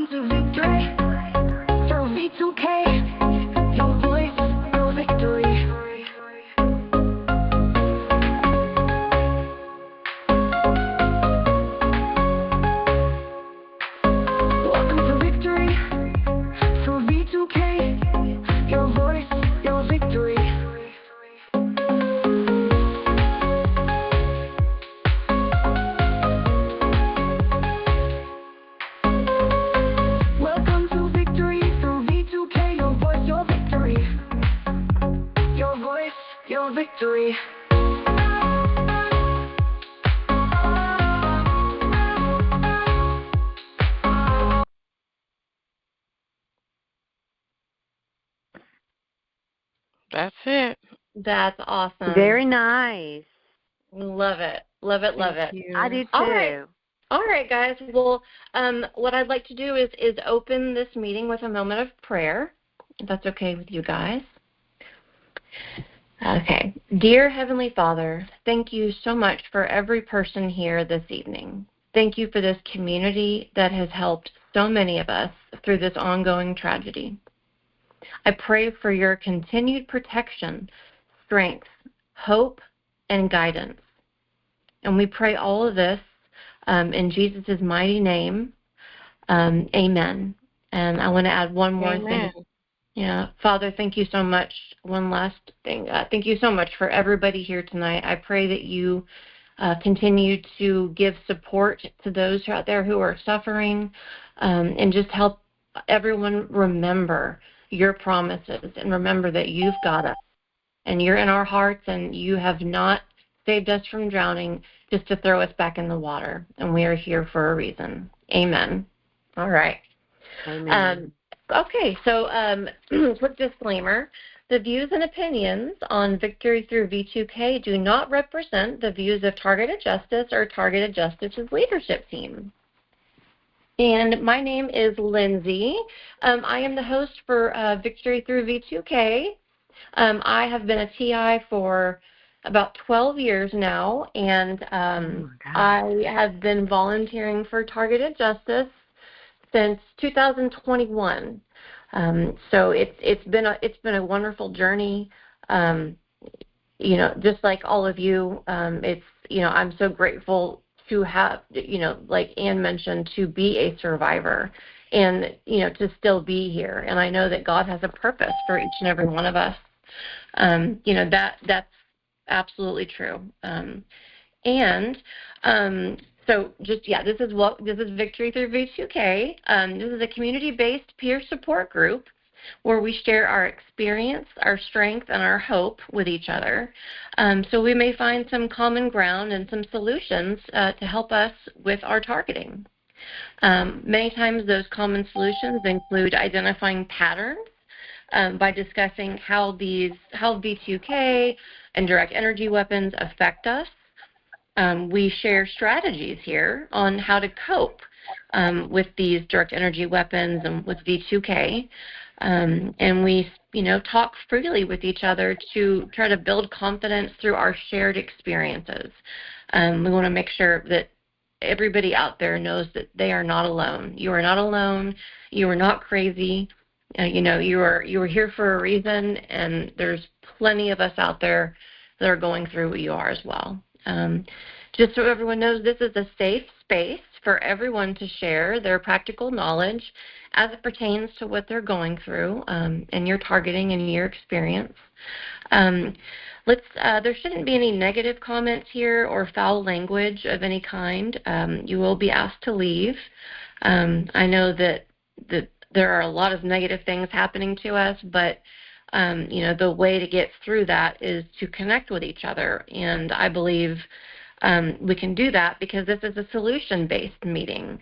to victory through V2K. Your voice, your victory. Welcome to victory through V2K. Your voice, your victory. Welcome to victory through V2K. Your voice, your victory. Your voice, your victory. That's it. That's awesome. Very nice. Love it. Love it. Love Thank it. you. I do too. All right, guys. Well, what I'd like to do is open this meeting with a moment of prayer, if that's okay with you guys. Okay. Dear Heavenly Father, thank you so much for every person here this evening. Thank you for this community that has helped so many of us through this ongoing tragedy. I pray for your continued protection, strength, hope, and guidance. And we pray all of this in Jesus' mighty name. Amen. And I want to add one more Amen. thing. Yeah, Father, thank you so much. One last thing. Thank you so much for everybody here tonight. I pray that you continue to give support to those out there who are suffering, and just help everyone remember your promises and remember that you've got us and you're in our hearts and you have not saved us from drowning just to throw us back in the water, and we are here for a reason. Amen. All right. Amen. Okay, so quick disclaimer. The views and opinions on Victory Through V2K do not represent the views of Targeted Justice or Targeted Justice's leadership team. And my name is Lindsay. I am the host for Victory Through V2K. I have been a TI for about 12 years now, and I have been volunteering for Targeted Justice since 2021. So it's been a wonderful journey. Just like all of you, I'm so grateful to have, like Ann mentioned, to be a survivor and, to still be here. And I know that God has a purpose for each and every one of us. That's absolutely true. This is Victory Through V2K. This is a community-based peer support group where we share our experience, our strength, and our hope with each other. So we may find some common ground and some solutions to help us with our targeting. Many times those common solutions include identifying patterns by discussing how V2K and direct energy weapons affect us. We share strategies here on how to cope with these direct energy weapons and with V2K. And we, talk freely with each other to try to build confidence through our shared experiences. We want to make sure that everybody out there knows that they are not alone. You are not alone. You are not crazy. You are here for a reason, and there's plenty of us out there that are going through what you are as well. Just so everyone knows, this is a safe space for everyone to share their practical knowledge as it pertains to what they're going through and your targeting and your experience. There shouldn't be any negative comments here or foul language of any kind. You will be asked to leave. I know that there are a lot of negative things happening to us, but the way to get through that is to connect with each other. And I believe we can do that because this is a solution-based meeting.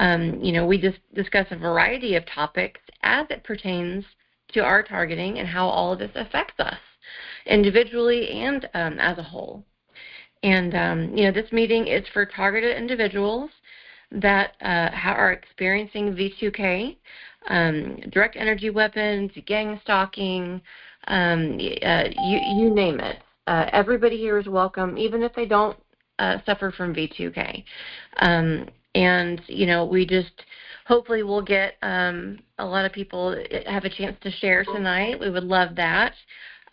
We just discuss a variety of topics as it pertains to our targeting and how all of this affects us individually and as a whole. And, this meeting is for targeted individuals that are experiencing V2K, direct energy weapons, gang stalking, you name it. Everybody here is welcome, even if they don't suffer from V2K. And, we just hopefully we'll get a lot of people have a chance to share tonight. We would love that.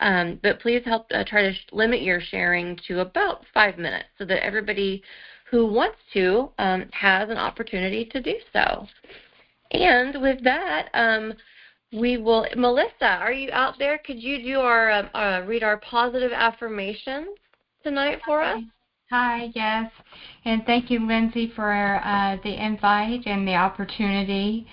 But please help try to limit your sharing to about 5 minutes so that everybody who wants to has an opportunity to do so. And with that, Melissa, are you out there? Could you do read our positive affirmations tonight for us? Hi, yes. And thank you, Lindsay, for the invite and the opportunity.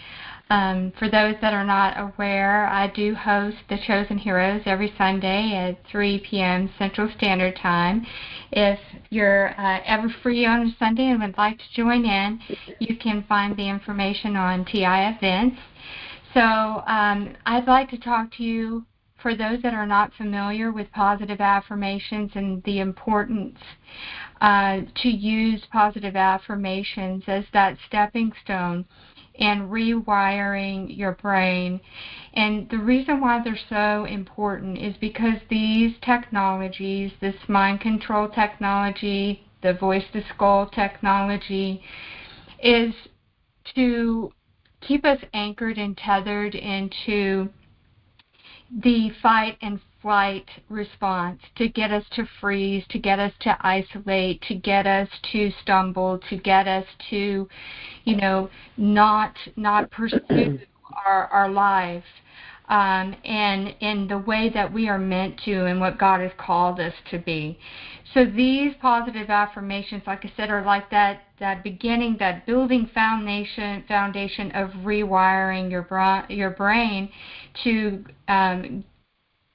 For those that are not aware, I do host The Chosen Heroes every Sunday at 3 p.m. Central Standard Time. If you're ever free on a Sunday and would like to join in, you can find the information on TI events. So I'd like to talk to you, for those that are not familiar with positive affirmations and the importance to use positive affirmations as that stepping stone in rewiring your brain. And the reason why they're so important is because these technologies, this mind control technology, the voice to skull technology, is to keep us anchored and tethered into the fight and flight response, to get us to freeze, to get us to isolate, to get us to stumble, to get us to, not pursue our life and the way that we are meant to and what God has called us to be. So these positive affirmations, like I said, are like that beginning, that building foundation of rewiring your brain to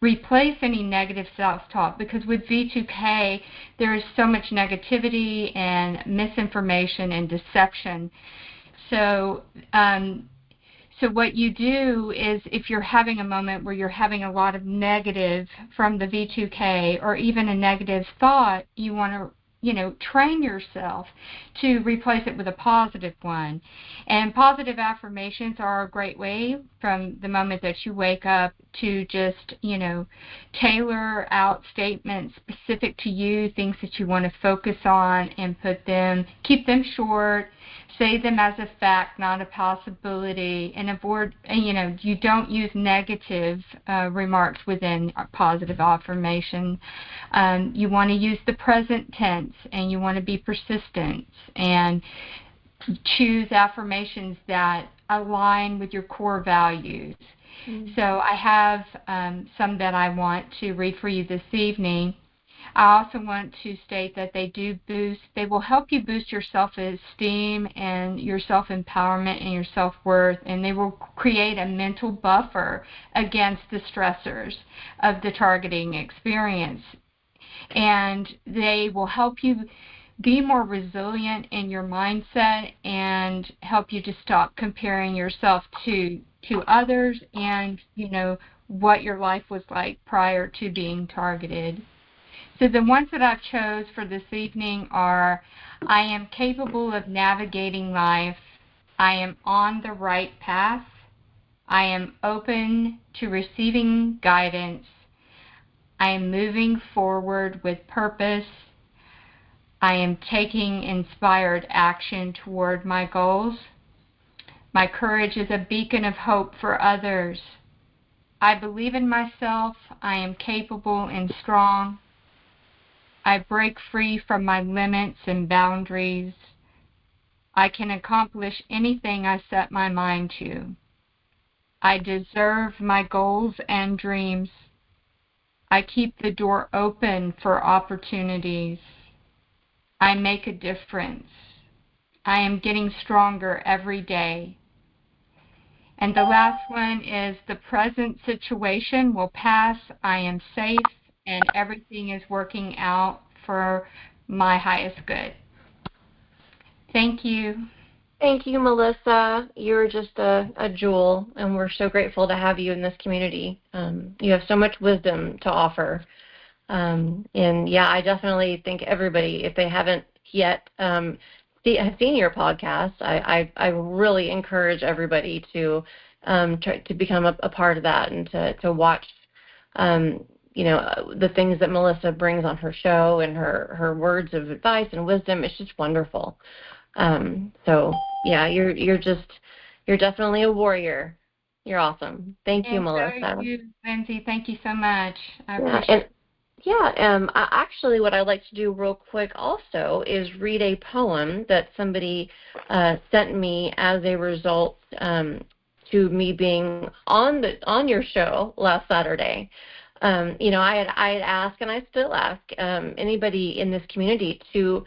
replace any negative self-talk, because with V2K there is so much negativity and misinformation and deception. So what you do is, if you're having a moment where you're having a lot of negative from the V2K or even a negative thought, you want to train yourself to replace it with a positive one. And positive affirmations are a great way from the moment that you wake up to just, tailor out statements specific to you, things that you want to focus on, and keep them short, say them as a fact, not a possibility, and avoid, you don't use negative remarks within a positive affirmation. You want to use the present tense, and you want to be persistent, and choose affirmations that align with your core values. Mm-hmm. So I have some that I want to read for you this evening. I also want to state that they will help you boost your self-esteem and your self-empowerment and your self-worth, and they will create a mental buffer against the stressors of the targeting experience. And they will help you be more resilient in your mindset and help you to stop comparing yourself to others and, what your life was like prior to being targeted. So the ones that I've chose for this evening are: I am capable of navigating life. I am on the right path. I am open to receiving guidance. I am moving forward with purpose. I am taking inspired action toward my goals. My courage is a beacon of hope for others. I believe in myself. I am capable and strong. I break free from my limits and boundaries. I can accomplish anything I set my mind to. I deserve my goals and dreams. I keep the door open for opportunities. I make a difference. I am getting stronger every day. And the last one is: the present situation will pass. I am safe, and everything is working out for my highest good. Thank you. Thank you, Melissa. You're just a jewel, and we're so grateful to have you in this community. You have so much wisdom to offer. And yeah, I definitely think everybody, if they haven't yet have seen your podcast, I really encourage everybody to try to become a part of that and to watch the things that Melissa brings on her show and her words of advice and wisdom. It's just wonderful. So yeah, you're definitely a warrior. You're awesome. Thank you, And so Melissa. are you, Lindsay. Thank you so much. I Yeah, appreciate it. actually, what I like to do real quick also is read a poem that somebody sent me as a result to me being on your show last Saturday. I had asked, and I still ask anybody in this community to,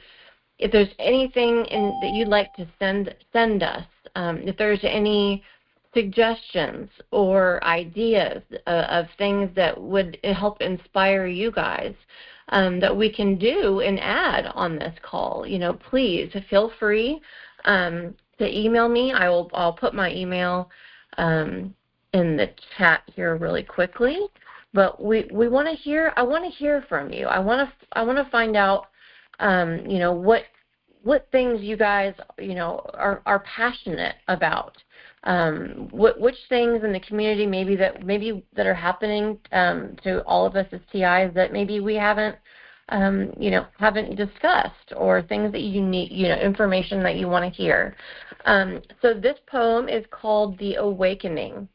if there's anything that you'd like to send us, if there's any suggestions or ideas of things that would help inspire you guys that we can do and add on this call, please feel free to email me. I'll put my email in the chat here really quickly. But we want to hear. I want to hear from you. I want to find out what things you guys, are passionate about. Which things in the community maybe that are happening to all of us as TIs that maybe we haven't discussed, or things that you need, information that you want to hear. So this poem is called "The Awakening."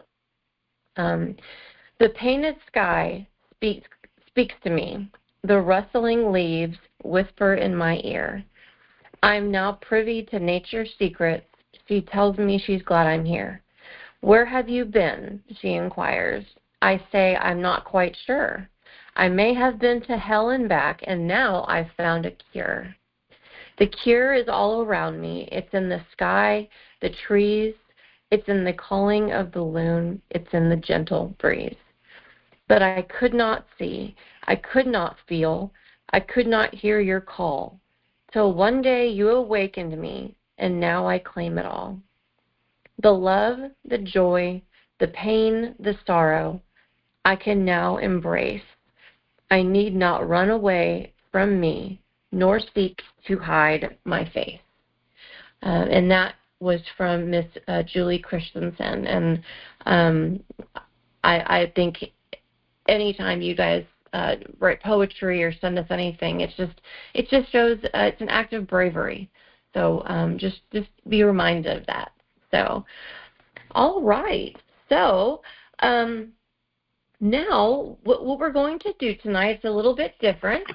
The painted sky speaks to me. The rustling leaves whisper in my ear. I'm now privy to nature's secrets. She tells me she's glad I'm here. Where have you been? She inquires. I say I'm not quite sure. I may have been to hell and back, and now I've found a cure. The cure is all around me. It's in the sky, the trees. It's in the calling of the loon. It's in the gentle breeze. But I could not see, I could not feel, I could not hear your call, till one day you awakened me, and now I claim it all. The love, the joy, the pain, the sorrow, I can now embrace. I need not run away from me, nor seek to hide my face. And that was from Miss Julie Christensen. And I think anytime you guys write poetry or send us anything, it just shows it's an act of bravery. So just be reminded of that. So, all right. So now what we're going to do tonight is a little bit different.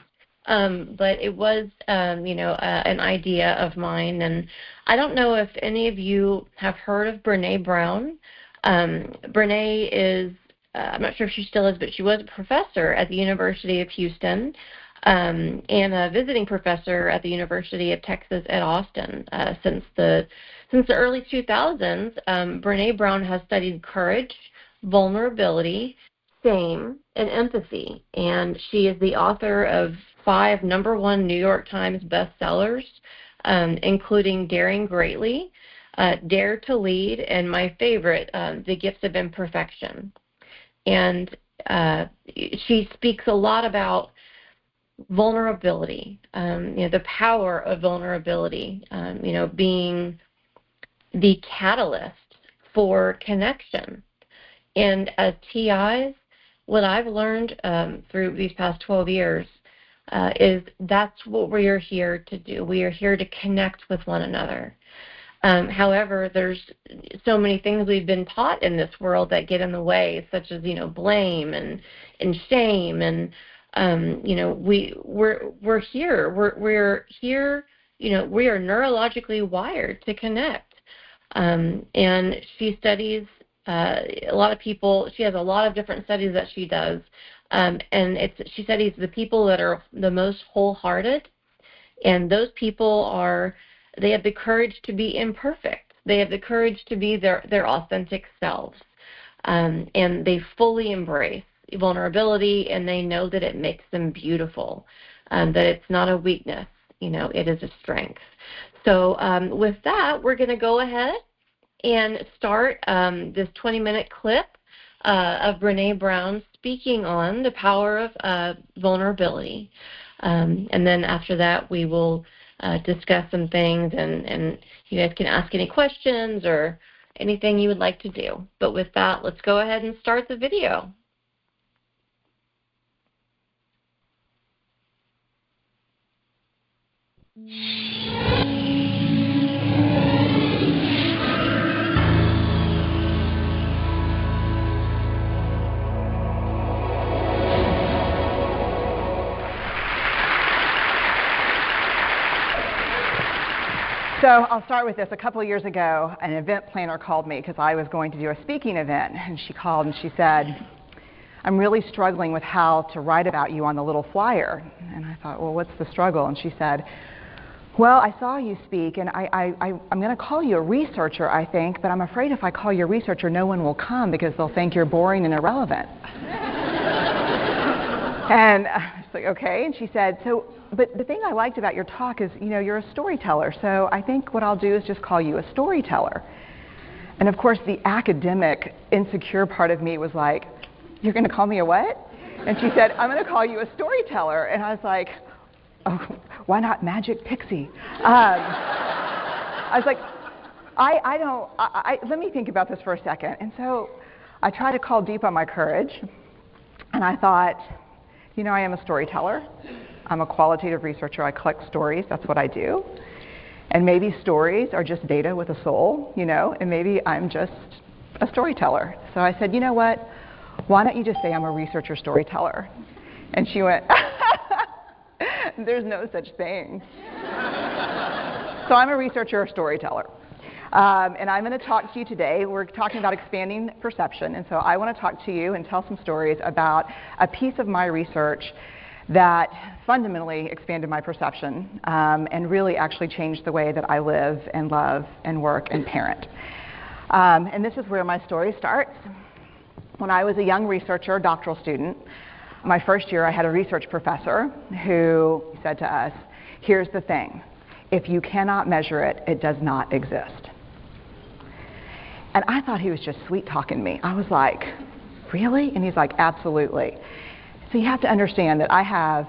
But it was, an idea of mine, and I don't know if any of you have heard of Brené Brown. Brene is, I'm not sure if she still is, but she was a professor at the University of Houston and a visiting professor at the University of Texas at Austin. Since the early 2000s, Brené Brown has studied courage, vulnerability, shame, and empathy, and she is the author of 5 #1 New York Times bestsellers, including Daring Greatly, Dare to Lead, and my favorite, The Gifts of Imperfection. And she speaks a lot about vulnerability, the power of vulnerability, being the catalyst for connection. And as TIs, what I've learned through these past 12 years is that's what we are here to do. We are here to connect with one another. However, there's so many things we've been taught in this world that get in the way, such as blame and shame, and we're here. We are neurologically wired to connect. And she studies a lot of people. She has a lot of different studies that she does, and she studies the people that are the most wholehearted, and those people they have the courage to be imperfect. They have the courage to be their authentic selves, and they fully embrace vulnerability, and they know that it makes them beautiful, that it's not a weakness. It is a strength. So with that, we're going to go ahead and start this 20-minute clip of Brené Brown speaking on the power of vulnerability. And then after that, we will discuss some things, and you guys can ask any questions or anything you would like to do. But with that, let's go ahead and start the video. So I'll start with this. A couple of years ago, an event planner called me because I was going to do a speaking event. And she called and she said, I'm really struggling with how to write about you on the little flyer. And I thought, well, what's the struggle? And she said, well, I saw you speak, and I'm going to call you a researcher, I think, but I'm afraid if I call you a researcher, no one will come because they'll think you're boring and irrelevant. And I was like, okay. And she said, but the thing I liked about your talk is, you're a storyteller, so I think what I'll do is just call you a storyteller. And of course, the academic, insecure part of me was like, you're going to call me a what? And she said, I'm going to call you a storyteller. And I was like, oh, why not Magic Pixie? I was like, let me think about this for a second. And so I tried to call deep on my courage. And I thought, I am a storyteller. I'm a qualitative researcher. I collect stories. That's what I do. And maybe stories are just data with a soul, and maybe I'm just a storyteller. So I said, you know what? Why don't you just say I'm a researcher storyteller? And she went, there's no such thing. So I'm a researcher storyteller. And I'm going to talk to you today. We're talking about expanding perception. And so I want to talk to you and tell some stories about a piece of my research that fundamentally expanded my perception and really actually changed the way that I live and love and work and parent. And this is where my story starts. When I was a young researcher, doctoral student, my first year I had a research professor who said to us, here's the thing, if you cannot measure it, it does not exist. And I thought he was just sweet talking me. I was like, really? And he's like, absolutely. So you have to understand that I have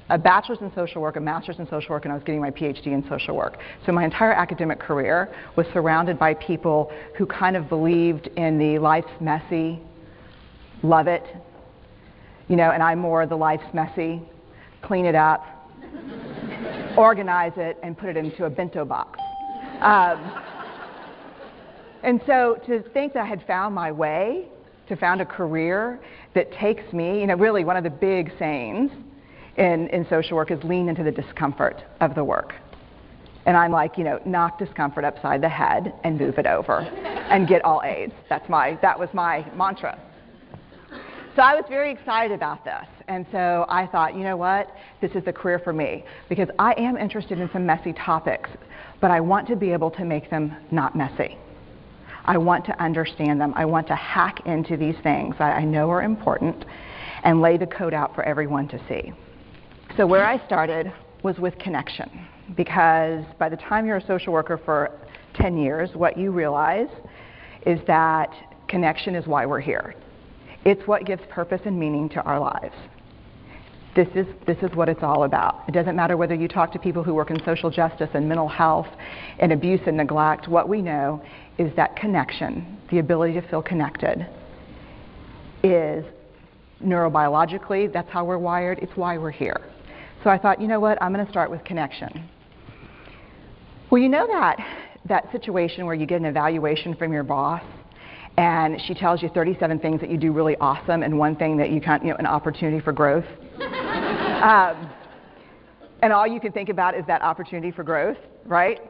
a bachelor's in social work, a master's in social work, and I was getting my PhD in social work. So my entire academic career was surrounded by people who kind of believed in the life's messy, love it, and I'm more the life's messy, clean it up, organize it, and put it into a bento box. And so to think that I had found my way, to found a career that takes me, really one of the big sayings in social work is lean into the discomfort of the work. And I'm like, knock discomfort upside the head and move it over and get all A's. That was my mantra. So I was very excited about this. And so I thought, you know what? This is the career for me because I am interested in some messy topics, but I want to be able to make them not messy. I want to understand them. I want to hack into these things that I know are important and lay the code out for everyone to see. So where I started was with connection, because by the time you're a social worker for 10 years, what you realize is that connection is why we're here. It's what gives purpose and meaning to our lives. This is what it's all about. It doesn't matter whether you talk to people who work in social justice and mental health and abuse and neglect. What we know is that connection, the ability to feel connected, is neurobiologically, that's how we're wired. It's why we're here. So I thought, you know what? I'm going to start with connection. Well, you know that situation where you get an evaluation from your boss and she tells you 37 things that you do really awesome and one thing that you can't, an opportunity for growth. And all you can think about is that opportunity for growth, right?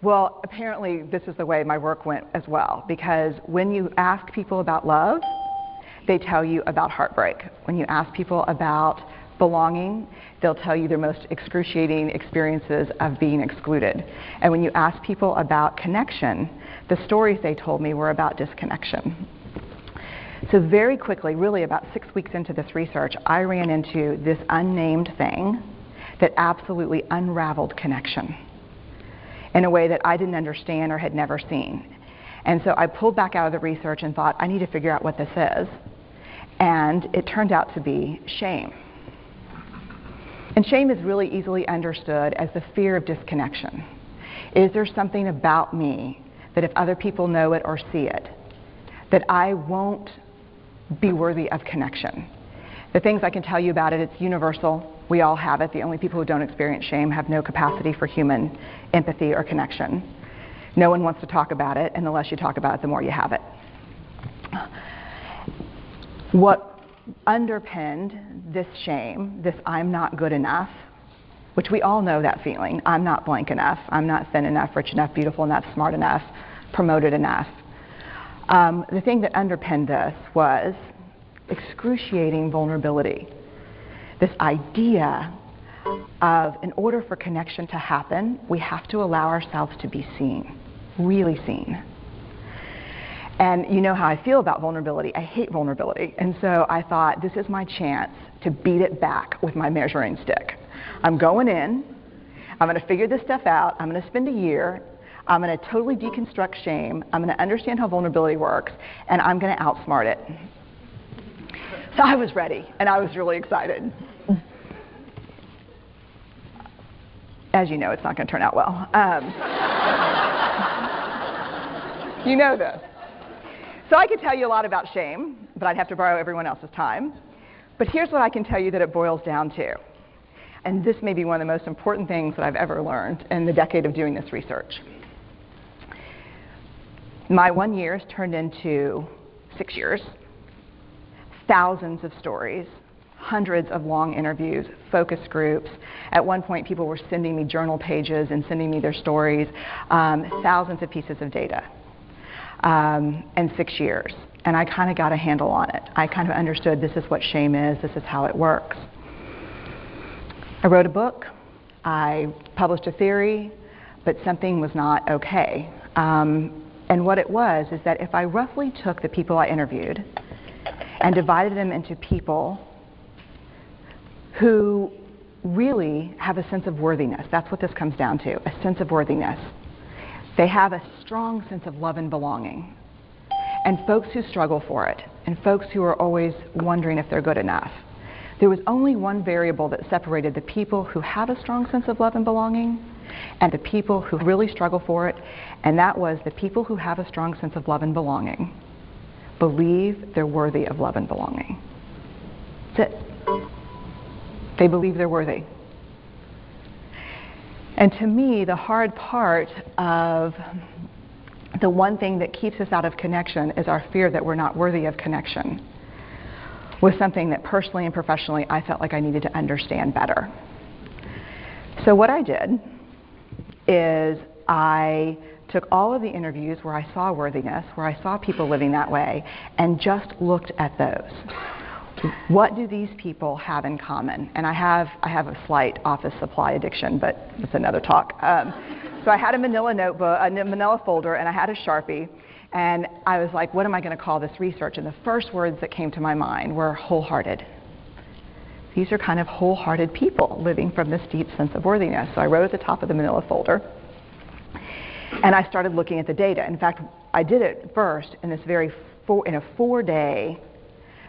Well, apparently this is the way my work went as well, because when you ask people about love, they tell you about heartbreak. When you ask people about belonging, they'll tell you their most excruciating experiences of being excluded. And when you ask people about connection, the stories they told me were about disconnection. So very quickly, really about 6 weeks into this research, I ran into this unnamed thing that absolutely unraveled connection in a way that I didn't understand or had never seen. And so I pulled back out of the research and thought, I need to figure out what this is. And it turned out to be shame. And shame is really easily understood as the fear of disconnection. Is there something about me that if other people know it or see it, that I won't be worthy of connection? The things I can tell you about it, it's universal. We all have it. The only people who don't experience shame have no capacity for human empathy or connection. No one wants to talk about it, and the less you talk about it, the more you have it. What underpinned this shame, this I'm not good enough, which we all know that feeling. I'm not blank enough. I'm not thin enough, rich enough, beautiful enough, smart enough, promoted enough. The thing that underpinned this was excruciating vulnerability. This idea of, in order for connection to happen, we have to allow ourselves to be seen, really seen. And you know how I feel about vulnerability. I hate vulnerability. And so I thought, this is my chance to beat it back with my measuring stick. I'm going in. I'm going to figure this stuff out. I'm going to spend a year. I'm going to totally deconstruct shame. I'm going to understand how vulnerability works. And I'm going to outsmart it. So I was ready. And I was really excited. As you know, it's not going to turn out well. You know this. So I could tell you a lot about shame, but I'd have to borrow everyone else's time. But here's what I can tell you that it boils down to. And this may be one of the most important things that I've ever learned in the decade of doing this research. My 1 year has turned into 6 years, thousands of stories, hundreds of long interviews, focus groups. At one point, people were sending me journal pages and sending me their stories, thousands of pieces of data. And 6 years. And I kind of got a handle on it. I kind of understood this is what shame is, this is how it works. I wrote a book, I published a theory, but something was not okay. And what it was is that if I roughly took the people I interviewed and divided them into people who really have a sense of worthiness, that's what this comes down to, a sense of worthiness. They have a strong sense of love and belonging. And folks who struggle for it, and folks who are always wondering if they're good enough. There was only one variable that separated the people who have a strong sense of love and belonging and the people who really struggle for it, and that was the people who have a strong sense of love and belonging believe they're worthy of love and belonging. That's it. They believe they're worthy. And to me, the hard part of the one thing that keeps us out of connection is our fear that we're not worthy of connection, was something that personally and professionally I felt like I needed to understand better. So what I did is I took all of the interviews where I saw worthiness, where I saw people living that way, and just looked at those. What do these people have in common? And I have a slight office supply addiction, but it's another talk. So I had a manila notebook, a manila folder, and I had a Sharpie. And I was like, what am I going to call this research? And the first words that came to my mind were wholehearted. These are kind of wholehearted people living from this deep sense of worthiness. So I wrote at the top of the manila folder. And I started looking at the data. In fact, I did it first in this in a 4-day,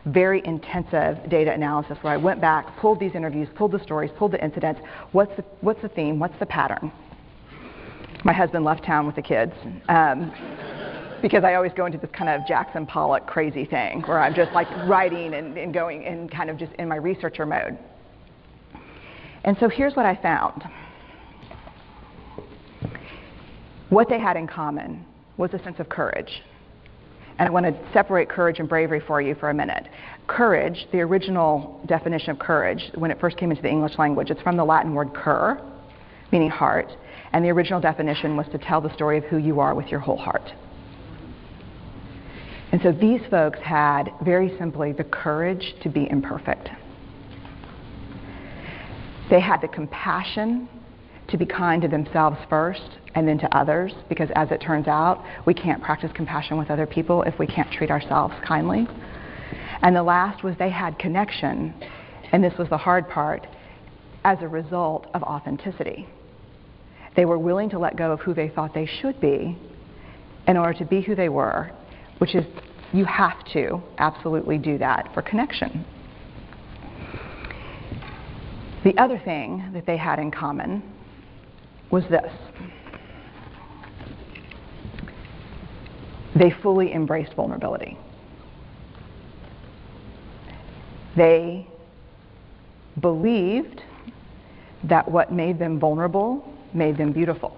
very intensive data analysis where I went back, pulled these interviews, pulled the stories, pulled the incidents. What's the theme? What's the pattern? My husband left town with the kids because I always go into this kind of Jackson Pollock crazy thing where I'm just like writing and going and kind of just in my researcher mode. And so here's what I found. What they had in common was a sense of courage. And I want to separate courage and bravery for you for a minute. Courage, the original definition of courage, when it first came into the English language, it's from the Latin word cur, meaning heart. And the original definition was to tell the story of who you are with your whole heart. And so these folks had, very simply, the courage to be imperfect. They had the compassion to be kind to themselves first and then to others, because as it turns out, we can't practice compassion with other people if we can't treat ourselves kindly. And the last was they had connection, and this was the hard part, as a result of authenticity. They were willing to let go of who they thought they should be in order to be who they were, which is, you have to absolutely do that for connection. The other thing that they had in common was this. They fully embraced vulnerability. They believed that what made them vulnerable made them beautiful.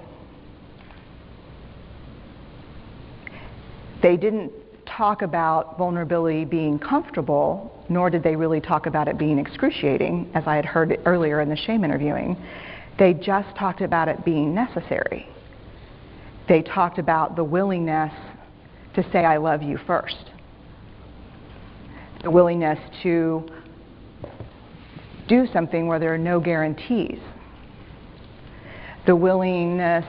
They didn't talk about vulnerability being comfortable, nor did they really talk about it being excruciating, as I had heard earlier in the shame interviewing. They just talked about it being necessary. They talked about the willingness to say I love you first. The willingness to do something where there are no guarantees. The willingness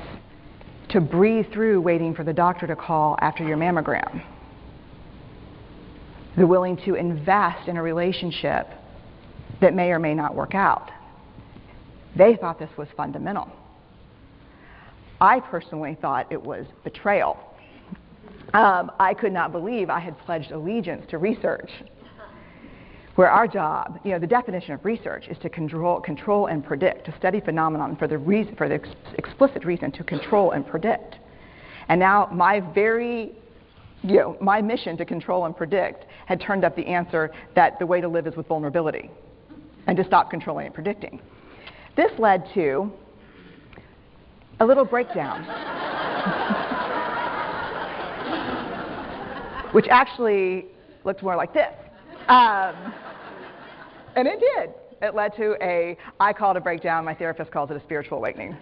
to breathe through waiting for the doctor to call after your mammogram. The willing to invest in a relationship that may or may not work out. They thought this was fundamental. I personally thought it was betrayal. I could not believe I had pledged allegiance to research, where our job, the definition of research is to control and predict, to study phenomenon for the explicit reason to control and predict. And now my mission to control and predict had turned up the answer that the way to live is with vulnerability and to stop controlling and predicting. This led to a little breakdown, which actually looked more like this. And it did. It led to I call it a breakdown. My therapist calls it a spiritual awakening.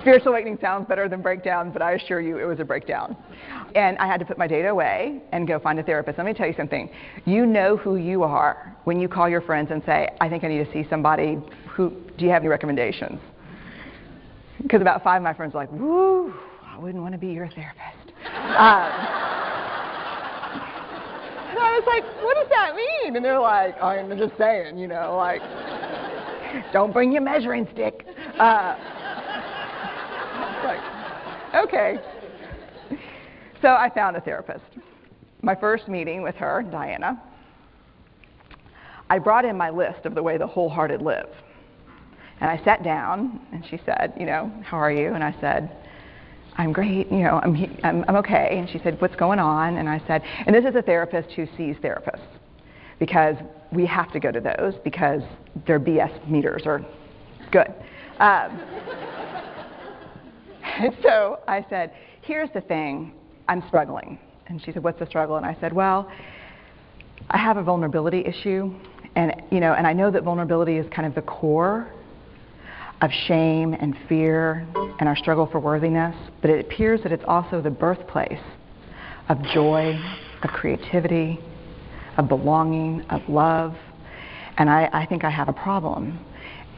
Spiritual awakening sounds better than breakdown, but I assure you it was a breakdown. And I had to put my data away and go find a therapist. Let me tell you something. You know who you are when you call your friends and say, I think I need to see somebody. Do you have any recommendations? Because about 5 of my friends were like, woo, I wouldn't want to be your therapist. And I was like, what does that mean? And they're like, oh, I'm just saying, don't bring your measuring stick. Okay. So I found a therapist. My first meeting with her, Diana, I brought in my list of the way the wholehearted live. And I sat down, and she said, how are you? And I said, I'm great, I'm okay. And she said, what's going on? And I said, and this is a therapist who sees therapists, because we have to go to those because their BS meters are good. And so I said, here's the thing, I'm struggling. And she said, what's the struggle? And I said, well, I have a vulnerability issue, and I know that vulnerability is kind of the core of shame and fear and our struggle for worthiness, but it appears that it's also the birthplace of joy, of creativity, of belonging, of love, and I think I have a problem,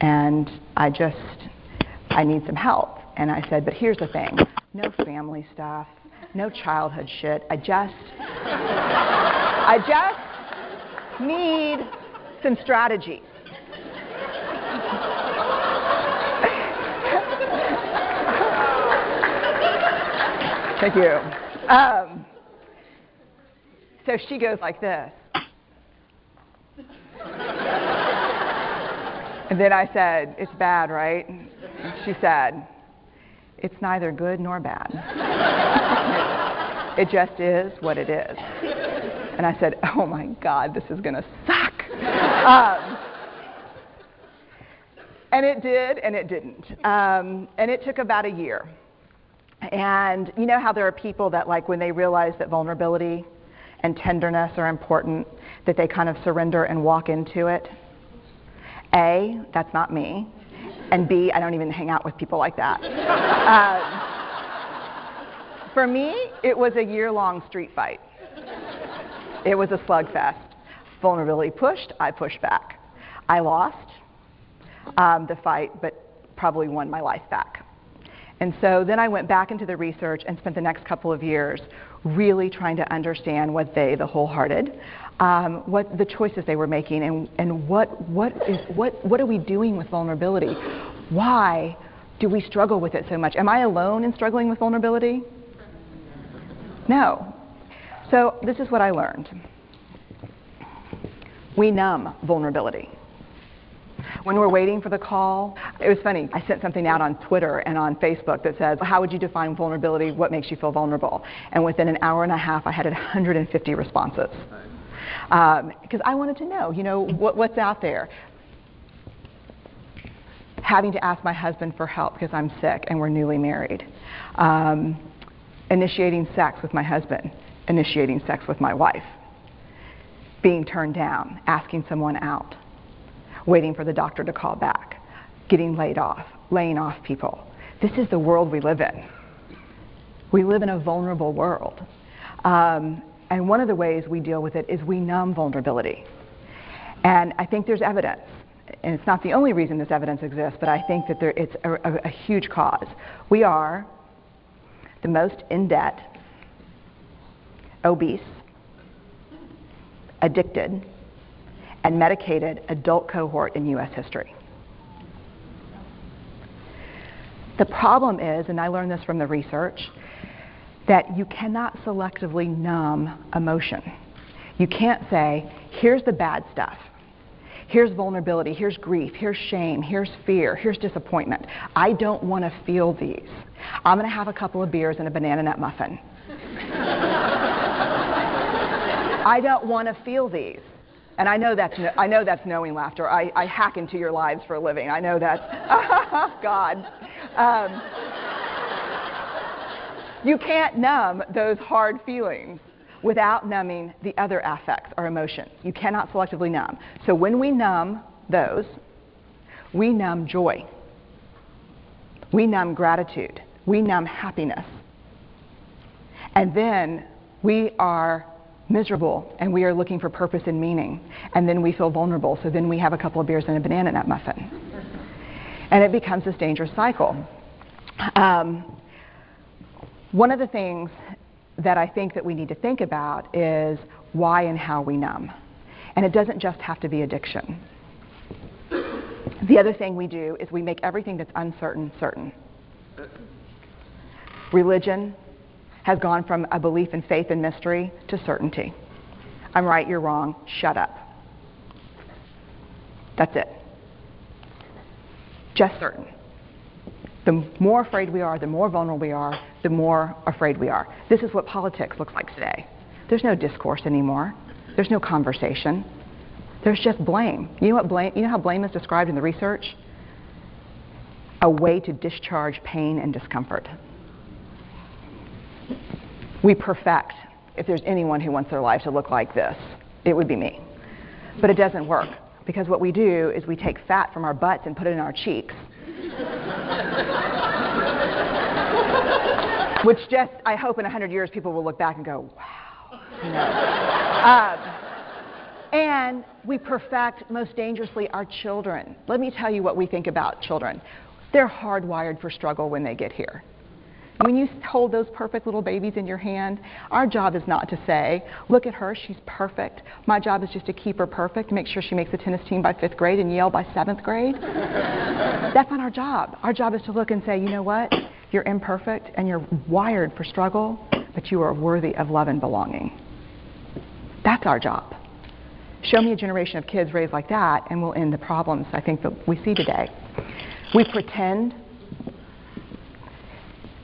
and I need some help. And I said, but here's the thing, no family stuff, no childhood shit, I just need some strategies. Thank you. So she goes like this. And then I said, it's bad, right? And she said, it's neither good nor bad. It just is what it is. And I said, oh my God, this is going to suck. And it did, and it didn't. And it took about a year. And you know how there are people that, like, when they realize that vulnerability and tenderness are important, that they kind of surrender and walk into it? A, that's not me. And B, I don't even hang out with people like that. For me, it was a year-long street fight. It was a slugfest. Vulnerability pushed, I pushed back. I lost the fight, but probably won my life back. And so then I went back into the research and spent the next couple of years really trying to understand what the wholehearted, what the choices they were making, and what are we doing with vulnerability? Why do we struggle with it so much? Am I alone in struggling with vulnerability? No. So this is what I learned. We numb vulnerability. When we're waiting for the call, it was funny, I sent something out on Twitter and on Facebook that says, how would you define vulnerability? What makes you feel vulnerable? And within an hour and a half, I had 150 responses. Because I wanted to know, what's out there. Having to ask my husband for help because I'm sick and we're newly married. Initiating sex with my husband. Initiating sex with my wife. Being turned down. Asking someone out. Waiting for the doctor to call back. getting laid off, laying off people. This is the world we live in. We live in a vulnerable world. And one of the ways we deal with it is we numb vulnerability. And I think there's evidence, and it's not the only reason this evidence exists, but I think that it's a huge cause. We are the most in debt, obese, addicted, and medicated adult cohort in U.S. history. The problem is, and I learned this from the research, that you cannot selectively numb emotion. You can't say, here's the bad stuff. Here's vulnerability, here's grief, here's shame, here's fear, here's disappointment. I don't want to feel these. I'm going to have a couple of beers and a banana nut muffin. I don't want to feel these. And I know that's knowing laughter. I hack into your lives for a living. I know that's, God. You can't numb those hard feelings without numbing the other affects or emotions. You cannot selectively numb. So when we numb those, we numb joy. We numb gratitude. We numb happiness. And then we are miserable and we are looking for purpose and meaning. And then we feel vulnerable. So then we have a couple of beers and a banana nut muffin. And it becomes this dangerous cycle. One of the things that I think that we need to think about is why and how we numb. And it doesn't just have to be addiction. The other thing we do is we make everything that's uncertain certain. Religion has gone from a belief in faith and mystery to certainty. I'm right, you're wrong, shut up. That's it. Just certain. The more afraid we are, the more vulnerable we are, the more afraid we are. This is what politics looks like today. There's no discourse anymore. There's no conversation. There's just blame. You know how blame is described in the research? A way to discharge pain and discomfort. We perfect. If there's anyone who wants their life to look like this, it would be me. But it doesn't work, because what we do is we take fat from our butts and put it in our cheeks. Which just, I hope in 100 years people will look back and go, wow. You know. And we perfect, most dangerously, our children. Let me tell you what we think about children. They're hardwired for struggle when they get here. When you hold those perfect little babies in your hand, our job is not to say, look at her, she's perfect. My job is just to keep her perfect, make sure she makes the tennis team by 5th grade and Yale by 7th grade. That's not our job. Our job is to look and say, you know what? You're imperfect and you're wired for struggle, but you are worthy of love and belonging. That's our job. Show me a generation of kids raised like that and we'll end the problems I think that we see today. We pretend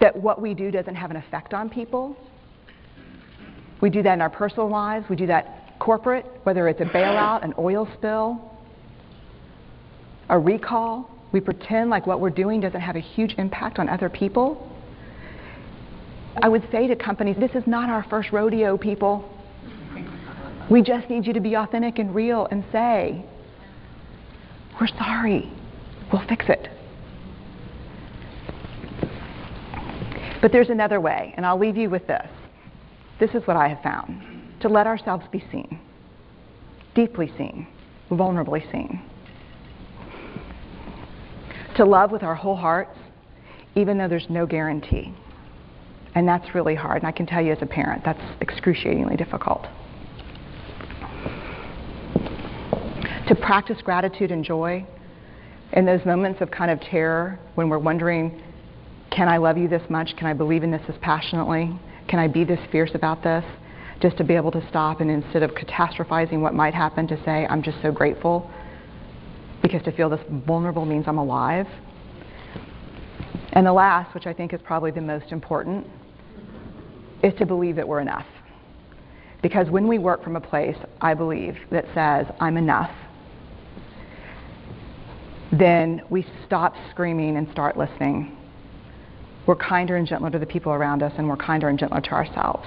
that what we do doesn't have an effect on people. We do that in our personal lives. We do that corporate, whether it's a bailout, an oil spill, a recall. We pretend like what we're doing doesn't have a huge impact on other people. I would say to companies, this is not our first rodeo, people. We just need you to be authentic and real and say, we're sorry, we'll fix it. But there's another way, and I'll leave you with this. This is what I have found. To let ourselves be seen, deeply seen, vulnerably seen. To love with our whole hearts, even though there's no guarantee. And that's really hard, and I can tell you as a parent, that's excruciatingly difficult. To practice gratitude and joy in those moments of kind of terror when we're wondering, can I love you this much? Can I believe in this passionately? Can I be this fierce about this? Just to be able to stop and instead of catastrophizing what might happen, to say, I'm just so grateful. Because to feel this vulnerable means I'm alive. And the last, which I think is probably the most important, is to believe that we're enough. Because when we work from a place, I believe, that says, I'm enough, then we stop screaming and start listening. We're kinder and gentler to the people around us, and we're kinder and gentler to ourselves.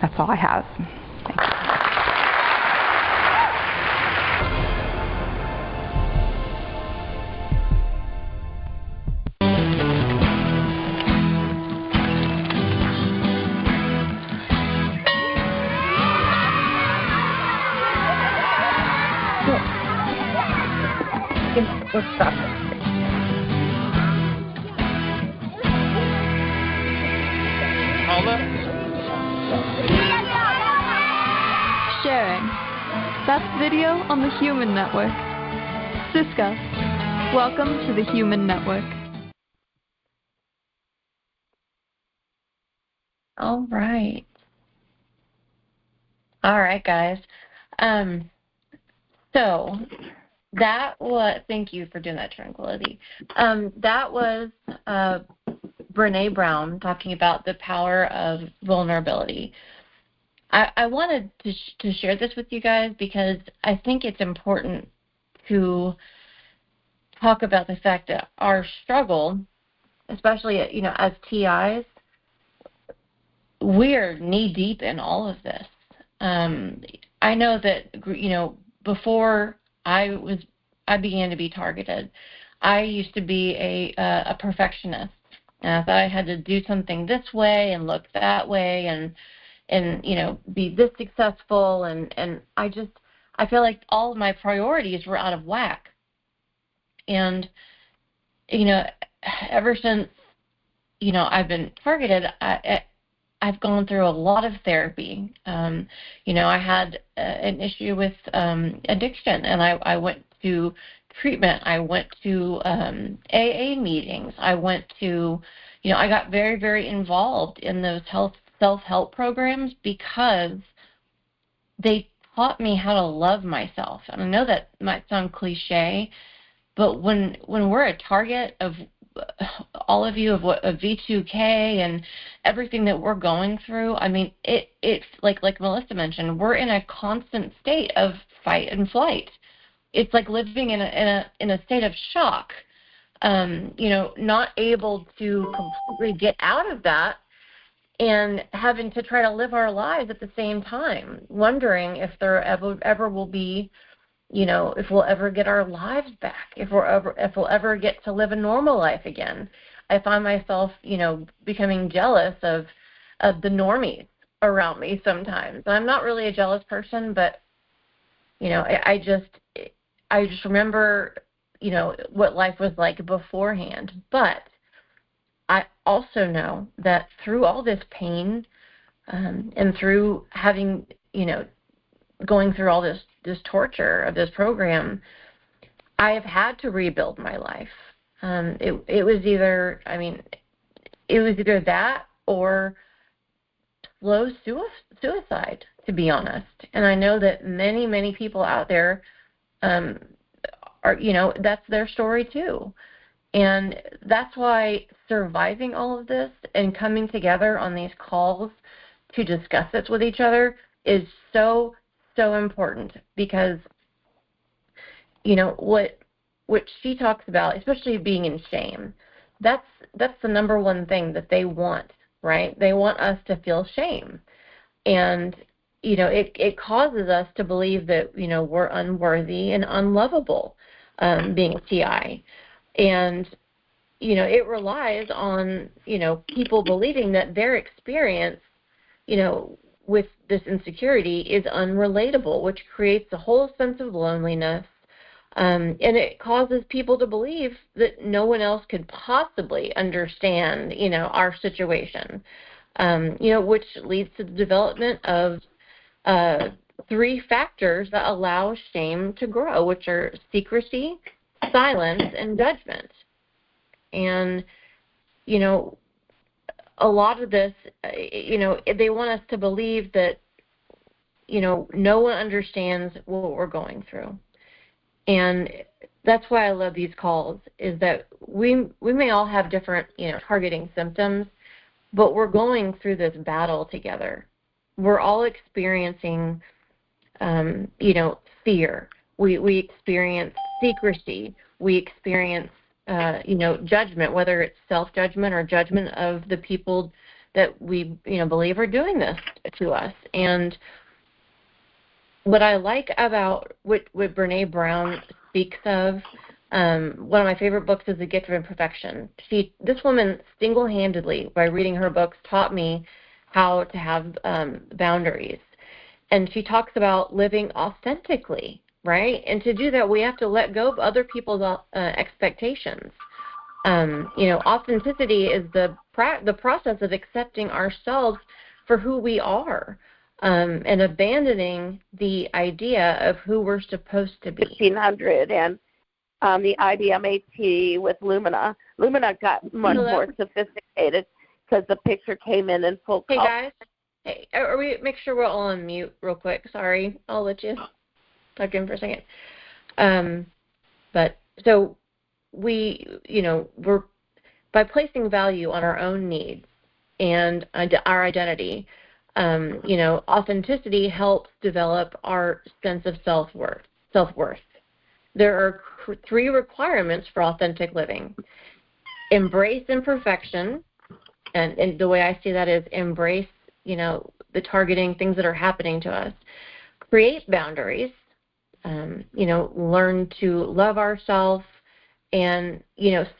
That's all I have. Thank you. Sharing. That's video on the Human Network. Siska, welcome to the Human Network. All right. All right, guys. So that was, thank you for doing that, Tranquility. That was Brené Brown talking about the power of vulnerability. I wanted to share this with you guys because I think it's important to talk about the fact that our struggle, especially, as TIs, we're knee-deep in all of this. I know that, before I began to be targeted, I used to be a perfectionist. And I thought I had to do something this way and look that way and be this successful. And I feel like all of my priorities were out of whack. And, ever since, I've been targeted, I've gone through a lot of therapy. I had an issue with addiction, and I went to treatment. I went to AA meetings. I went to, I got very, very involved in those self-help programs because they taught me how to love myself. And I know that might sound cliche, but when we're a target of all of you of V2K and everything that we're going through, I mean, it's like Melissa mentioned, we're in a constant state of fight and flight. It's like living in a state of shock, not able to completely get out of that and having to try to live our lives at the same time, wondering if there ever will be, if we'll ever get our lives back, if we'll ever get to live a normal life again. I find myself, becoming jealous of the normies around me sometimes. I'm not really a jealous person, but, I just remember, what life was like beforehand. But I also know that through all this pain and through having, going through all this torture of this program, I have had to rebuild my life. It was either that or slow suicide, to be honest. And I know that many, many people out there are, that's their story too. And that's why surviving all of this and coming together on these calls to discuss this with each other is so, so important, because, what she talks about, especially being in shame, that's the number one thing that they want, right? They want us to feel shame. And, it causes us to believe that, we're unworthy and unlovable, being a TI. And, it relies on, people believing that their experience, with this insecurity is unrelatable, which creates a whole sense of loneliness. And it causes people to believe that no one else could possibly understand, our situation, which leads to the development of 3 factors that allow shame to grow, which are secrecy, silence, and judgment. And, a lot of this, they want us to believe that, no one understands what we're going through. And that's why I love these calls, is that we may all have different, targeting symptoms, but we're going through this battle together. We're all experiencing, fear. We experience secrecy. We experience, judgment, whether it's self-judgment or judgment of the people that we, believe are doing this to us. And what I like about what Brené Brown speaks of, one of my favorite books is The Gift of Imperfection. This woman single-handedly, by reading her books, taught me how to have boundaries. And she talks about living authentically. right? And to do that, we have to let go of other people's expectations. Authenticity is the process of accepting ourselves for who we are, and abandoning the idea of who we're supposed to be. 1500 and the IBM AT with Lumina. Lumina got much more sophisticated because the picture came in full color. Hey guys, make sure we're all on mute real quick. Sorry, I'll let you talk in for a second. But so we're by placing value on our own needs and our identity. Authenticity helps develop our sense of self-worth. There are 3 requirements for authentic living. Embrace imperfection, and the way I see that is embrace, the targeting things that are happening to us. Create boundaries, learn to love ourselves and,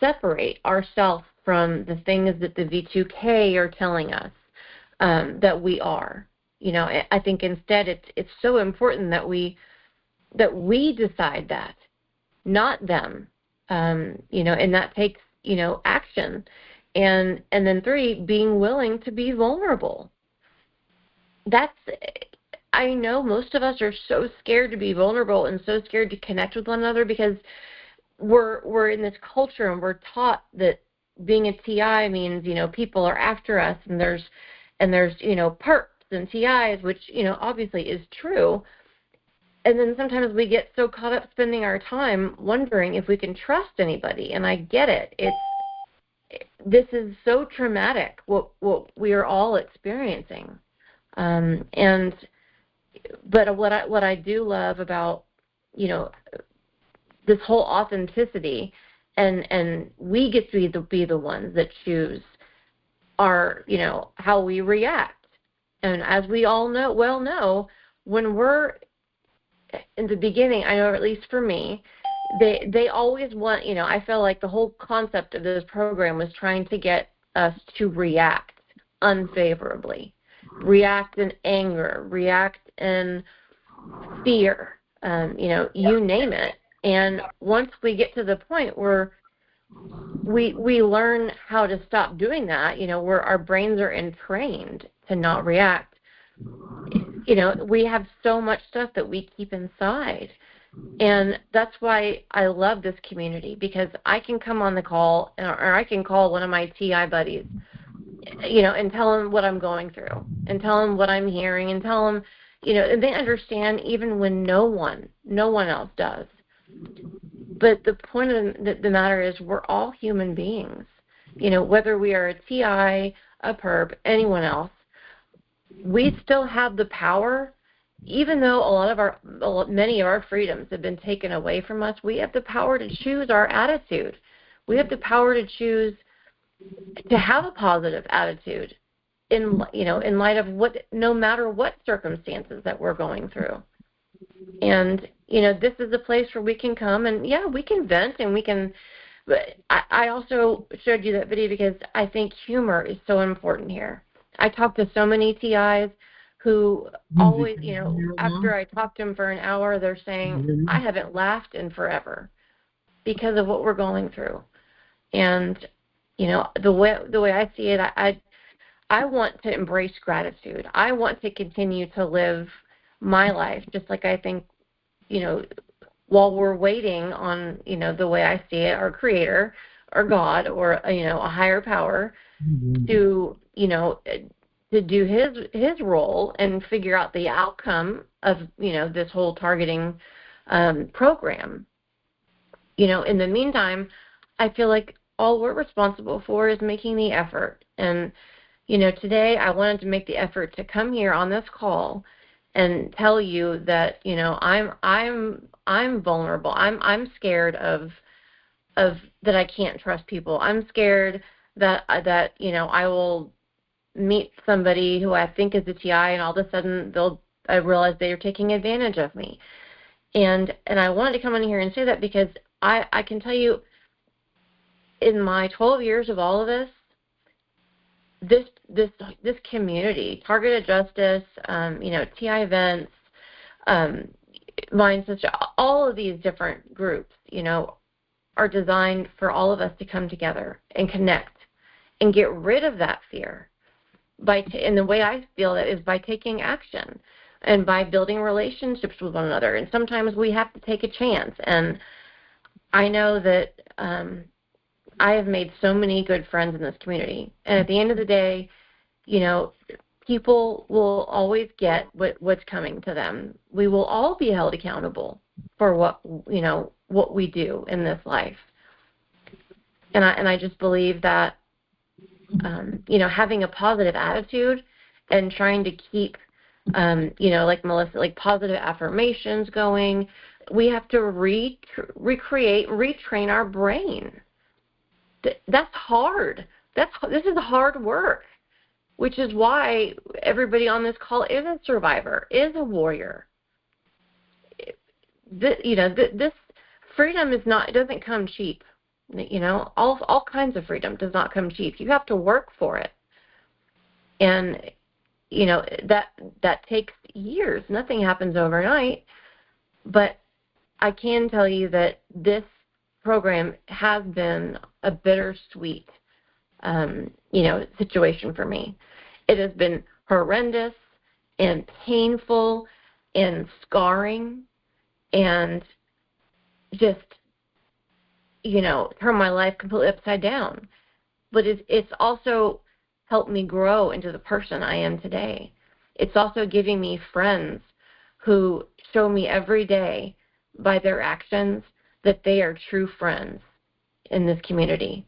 separate ourselves from the things that the V2K are telling us that we are. I think instead it's so important that we decide that, not them, and that takes, action. And then 3, being willing to be vulnerable. I know most of us are so scared to be vulnerable and so scared to connect with one another because we're in this culture and we're taught that being a TI means, people are after us and there's perps and TIs, which, obviously is true. And then sometimes we get so caught up spending our time wondering if we can trust anybody. And I get it. This is so traumatic, what we are all experiencing. But what I do love about, this whole authenticity, and we get to be the ones that choose our, how we react. And as we all know, when we're in the beginning, I know at least for me, they always want, I feel like the whole concept of this program was trying to get us to react unfavorably, react in anger, react in fear, you name it. And once we get to the point where we learn how to stop doing that, where our brains are entrained to not react, we have so much stuff that we keep inside. And that's why I love this community, because I can come on the call, or I can call one of my TI buddies, and tell them what I'm going through, and tell them what I'm hearing, and tell them, and they understand even when no one else does. But the point of the matter is we're all human beings. Whether we are a TI, a perp, anyone else, we still have the power. Even though many of our freedoms have been taken away from us, we have the power to choose our attitude. We have the power to choose to have a positive attitude in light of no matter what circumstances that we're going through. And, this is a place where we can come and, we can vent and we can, but I also showed you that video because I think humor is so important here. I talk to so many TIs who always, after I talk to them for an hour, they're saying, I haven't laughed in forever because of what we're going through. And, the way I see it, I want to embrace gratitude. I want to continue to live my life, just like I think, while we're waiting on, the way I see it, our Creator, or God, or, a higher power to, to do his role and figure out the outcome of, this whole targeting program. In the meantime, I feel like all we're responsible for is making the effort. And, today I wanted to make the effort to come here on this call and tell you that, I'm vulnerable. I'm scared of that I can't trust people. I'm scared that I will meet somebody who I think is a TI, and all of a sudden I realize they are taking advantage of me. And I wanted to come in here and say that because I can tell you, in my 12 years of all of this community, targeted justice, TI events, all of these different groups, are designed for all of us to come together and connect and get rid of that fear. And the way I feel that is by taking action and by building relationships with one another. And sometimes we have to take a chance. And I know that I have made so many good friends in this community. And at the end of the day, people will always get what's coming to them. We will all be held accountable for what we do in this life. And I just believe that, having a positive attitude and trying to keep, like Melissa, like positive affirmations going, we have to retrain our brain. That's hard. This is hard work, which is why everybody on this call is a survivor, is a warrior. This freedom doesn't come cheap. All kinds of freedom does not come cheap. You have to work for it, and that takes years. Nothing happens overnight, but I can tell you that this program has been a bittersweet, situation for me. It has been horrendous and painful and scarring and just, turn my life completely upside down. But it's also helped me grow into the person I am today. It's also giving me friends who show me every day by their actions that they are true friends in this community.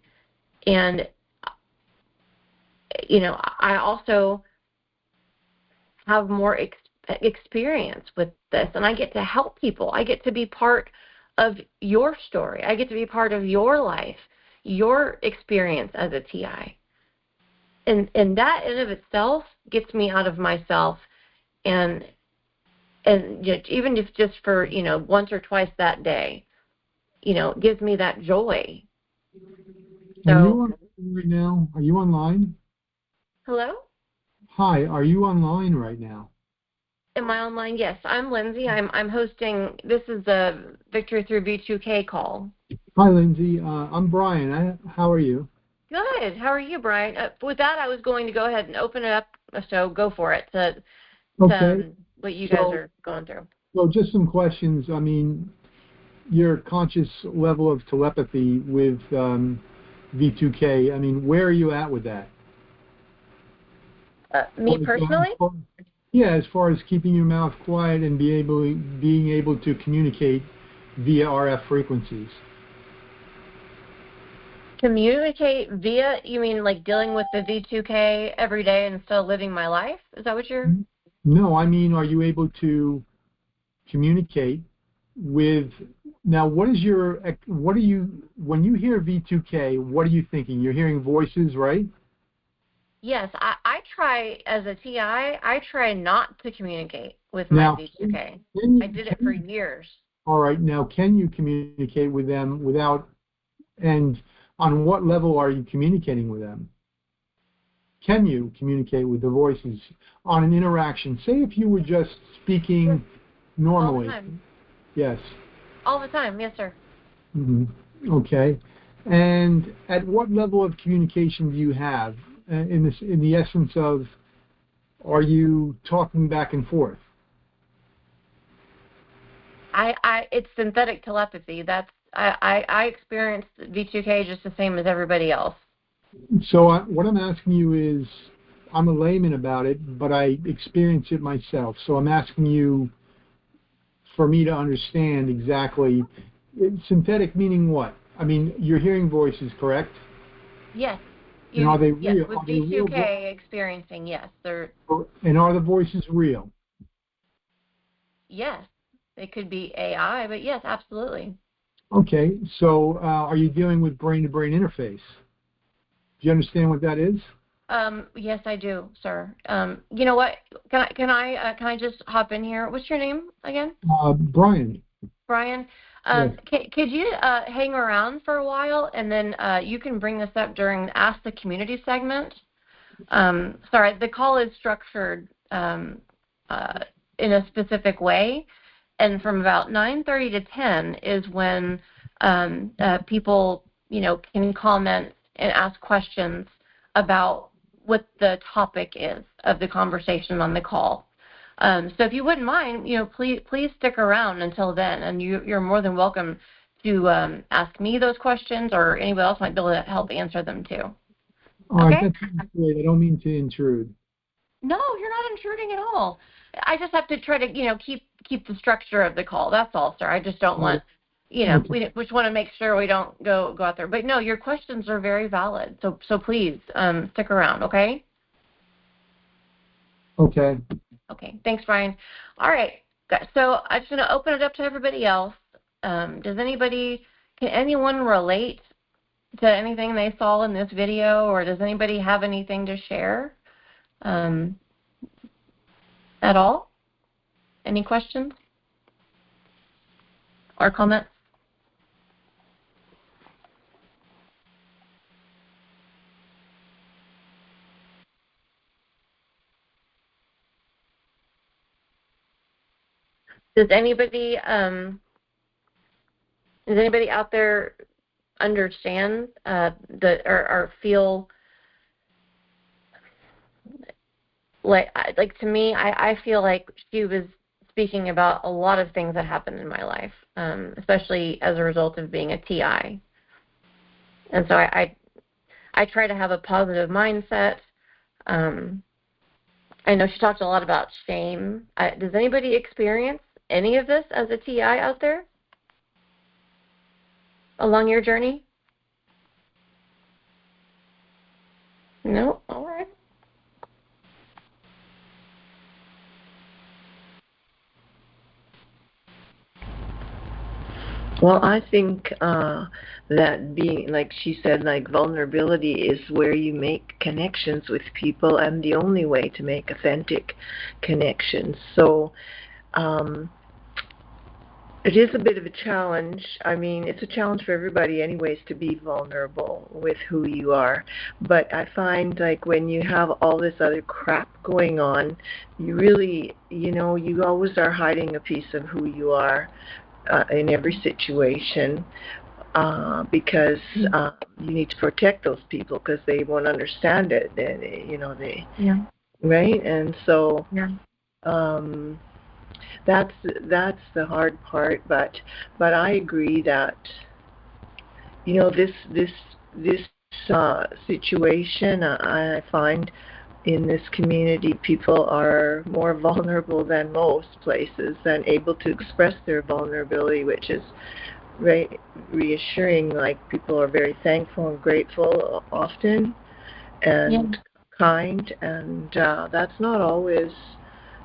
And, I also have more experience with this, and I get to help people. I get to be part of your story. I get to be part of your life, your experience as a TI. And that in of itself gets me out of myself, and even if just for, once or twice that day, gives me that joy. So, are you on right now? Are you online? Hello? Hi, are you online right now? Am I online? Yes, I'm Lindsay. I'm hosting, this is the Victory Through V2K call. Hi, Lindsay. I'm Brian. How are you? Good. How are you, Brian? With that, I was going to go ahead and open it up, so go for it, to what you guys are going through. So just some questions. I mean, your conscious level of telepathy with V2K, I mean, where are you at with that? Me personally? As far as keeping your mouth quiet and being able to communicate via RF frequencies. Communicate via, you mean like dealing with the V2K every day and still living my life? Is that what you're? No, I mean, are you able to communicate with, now when you hear V2K, what are you thinking? You're hearing voices, right? Yes, I try, as a TI, I try not to communicate with my V2K. I did it for years. All right, now can you communicate with them without, and on what level are you communicating with them? Can you communicate with the voices on an interaction? Say if you were just speaking normally. All the time. Yes. All the time, yes, sir. Mm-hmm. Okay. And at what level of communication do you have? In the essence of, are you talking back and forth? It's synthetic telepathy. I experience V2K just the same as everybody else. So what I'm asking you is, I'm a layman about it, but I experience it myself. So I'm asking you for me to understand exactly. Synthetic meaning what? I mean, you're hearing voices, correct? Yes. And are they real? Yes, with V2K experiencing, yes. And are the voices real? Yes. It could be AI, but yes, absolutely. Okay, so are you dealing with brain-to-brain interface? Do you understand what that is? Yes, I do, sir. You know what? Can I just hop in here? What's your name again? Brian. Brian. Yes. Could you hang around for a while, and then you can bring this up during the Ask the Community segment? Sorry, the call is structured in a specific way, And from about 9:30 to 10 is when people, can comment and ask questions about what the topic is of the conversation on the call. So if you wouldn't mind, please stick around until then, and you're more than welcome to ask me those questions, or anybody else might be able to help answer them too. All Okay? right, that's great. I don't mean to intrude. No, you're not intruding at all. I just have to try to, keep the structure of the call. That's all, sir. I just don't want, Okay. we just want to make sure we don't go out there. But no, your questions are very valid. So please stick around. Okay. Okay. Okay. Thanks, Brian. All right. So I'm just going to open it up to everybody else. Can anyone relate to anything they saw in this video, or does anybody have anything to share at all? Any questions or comments? Does anybody out there understand or feel like to me, I feel like she was speaking about a lot of things that happened in my life, especially as a result of being a TI. And so I try to have a positive mindset. I know she talked a lot about shame. Does anybody experience any of this as a TI out there along your journey? No? All right. Well, I think that being, like she said, like vulnerability is where you make connections with people, and the only way to make authentic connections. So it is a bit of a challenge. I mean, it's a challenge for everybody anyways to be vulnerable with who you are. But I find like when you have all this other crap going on, you really, you always are hiding a piece of who you are. In every situation, because you need to protect those people because they won't understand it. Yeah. Right, and so Yeah. that's the hard part. But I agree that this situation I find. In this community, people are more vulnerable than most places and able to express their vulnerability, which is very reassuring. Like, people are very thankful and grateful often and kind, and that's not always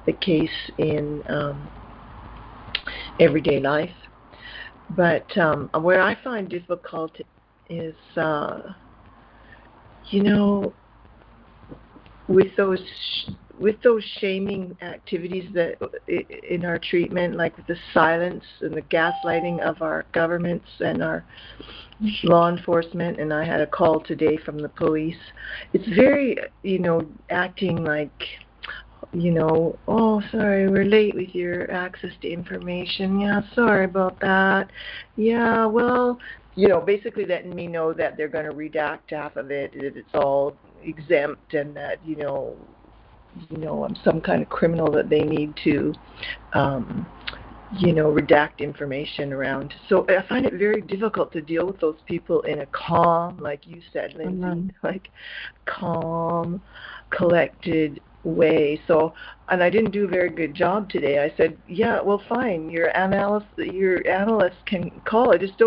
the case in everyday life. But where I find difficult is, with those shaming activities that in our treatment, like with the silence and the gaslighting of our governments and our law enforcement, and I had a call today from the police. It's very, acting like, oh, sorry, we're late with your access to information. Yeah, sorry about that. Yeah, well, basically letting me know that they're going to redact half of it, that it's all exempt, and that, I'm some kind of criminal that they need to, redact information around. So I find it very difficult to deal with those people in a calm, like you said, Lindsay, like calm, collected way. So, and I didn't do a very good job today. I said, yeah, well, fine. Your analyst can call. I just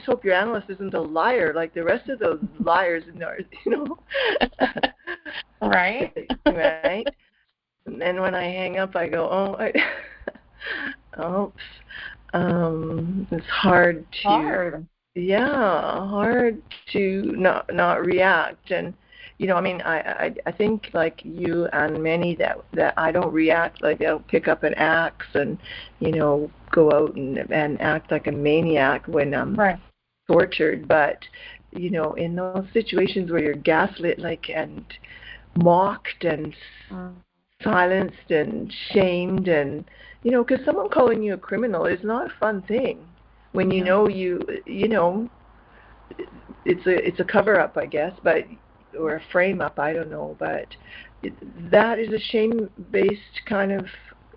hope your analyst isn't a liar like the rest of those liars in ours, Right. Right. And then when I hang up, I go, oops. It's hard to, hard to not react. And I think like you and many that I don't react, like I don't pick up an axe and go out and act like a maniac when I'm tortured. But in those situations where you're gaslit, like, and mocked and silenced and shamed, and you know, because someone calling you a criminal is not a fun thing. When you know you know, it's a cover up, I guess, but or a frame up, I don't know, but that is a shame-based kind of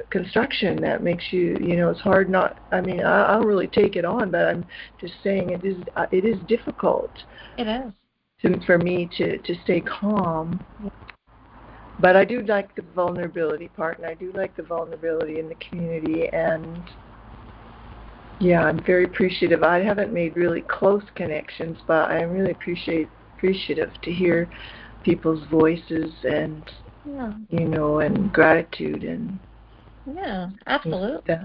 construction that makes you, you know, it's hard not. I mean, I don't really take it on, but I'm just saying it is difficult. It is. For me to stay calm. But I do like the vulnerability part, and I do like the vulnerability in the community, and yeah, I'm very appreciative. I haven't made really close connections, but I'm really appreciative to hear people's voices and, you know, and gratitude and. Yeah, absolutely.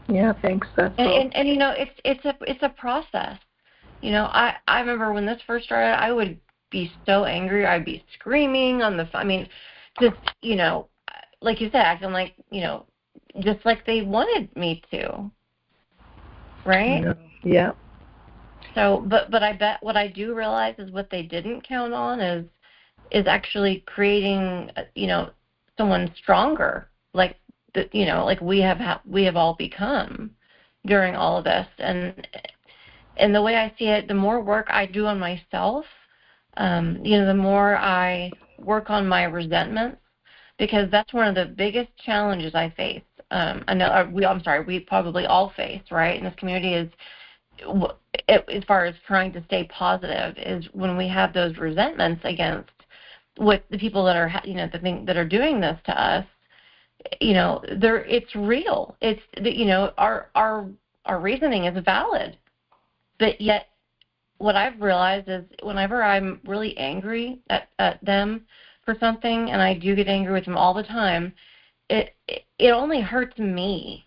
Yeah, thanks. That's all. And you know, it's a process. You know, I remember when this first started, I would be so angry. I'd be screaming on the phone. I mean, just, you know, like you said, acting like, you know, just like they wanted me to. Right? Yeah. So, but I bet what I do realize is what they didn't count on is actually creating, you know, someone stronger, like you know, like we have all become during all of this, and the way I see it, the more work I do on myself, you know, the more I work on my resentments, because that's one of the biggest challenges I face. I know we probably all face, right, in this community, is as far as trying to stay positive, is when we have those resentments against with the people that are, you know, that are doing this to us. You know, it's real. It's, you know, our reasoning is valid, but yet what I've realized is whenever I'm really angry at them for something, and I do get angry with them all the time, it only hurts me,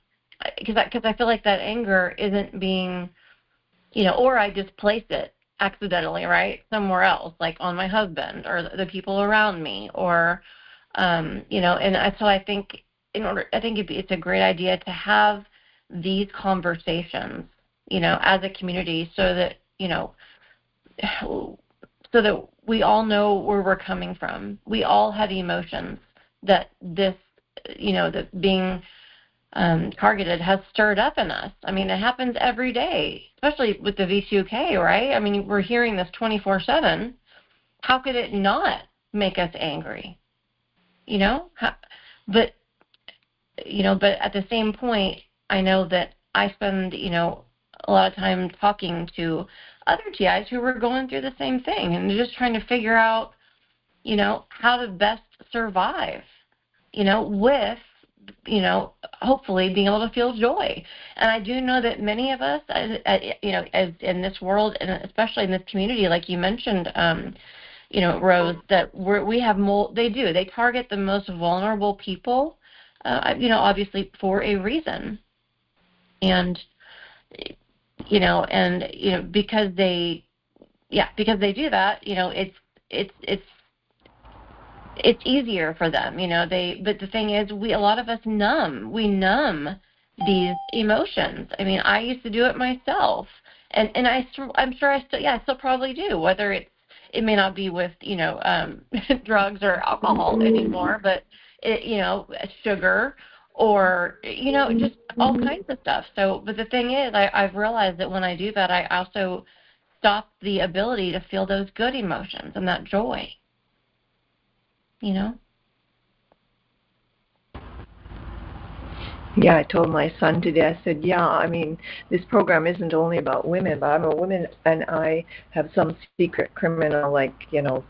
because I feel like that anger isn't being, you know, or I displace it accidentally, right, somewhere else, like on my husband or the people around me, or you know, and so I think it's a great idea to have these conversations, you know, as a community, so that, you know, so that we all know where we're coming from. We all have emotions that this, you know, that being targeted has stirred up in us. I mean, it happens every day, especially with the V2K, right? I mean, we're hearing this 24/7. How could it not make us angry? You know, but at the same point, I know that I spend, you know, a lot of time talking to other TIs who were going through the same thing, and just trying to figure out, you know, how to best survive, you know, with, you know, hopefully being able to feel joy. And I do know that many of us, you know, as in this world, and especially in this community, like you mentioned, you know, Rose, that we have more. They target the most vulnerable people, you know, obviously for a reason, and you know, because they do that, you know, it's easier for them, you know. But the thing is, a lot of us numb these emotions. I mean, I used to do it myself, and I'm sure I still probably do. Whether it may not be with, you know, drugs or alcohol anymore, but you know, sugar, or, you know, just all kinds of stuff. So, but the thing is, I've realized that when I do that, I also stop the ability to feel those good emotions and that joy. You know? Yeah, I told my son today, I said, yeah, I mean, this program isn't only about women, but I'm a woman and I have some secret criminal, like, you know,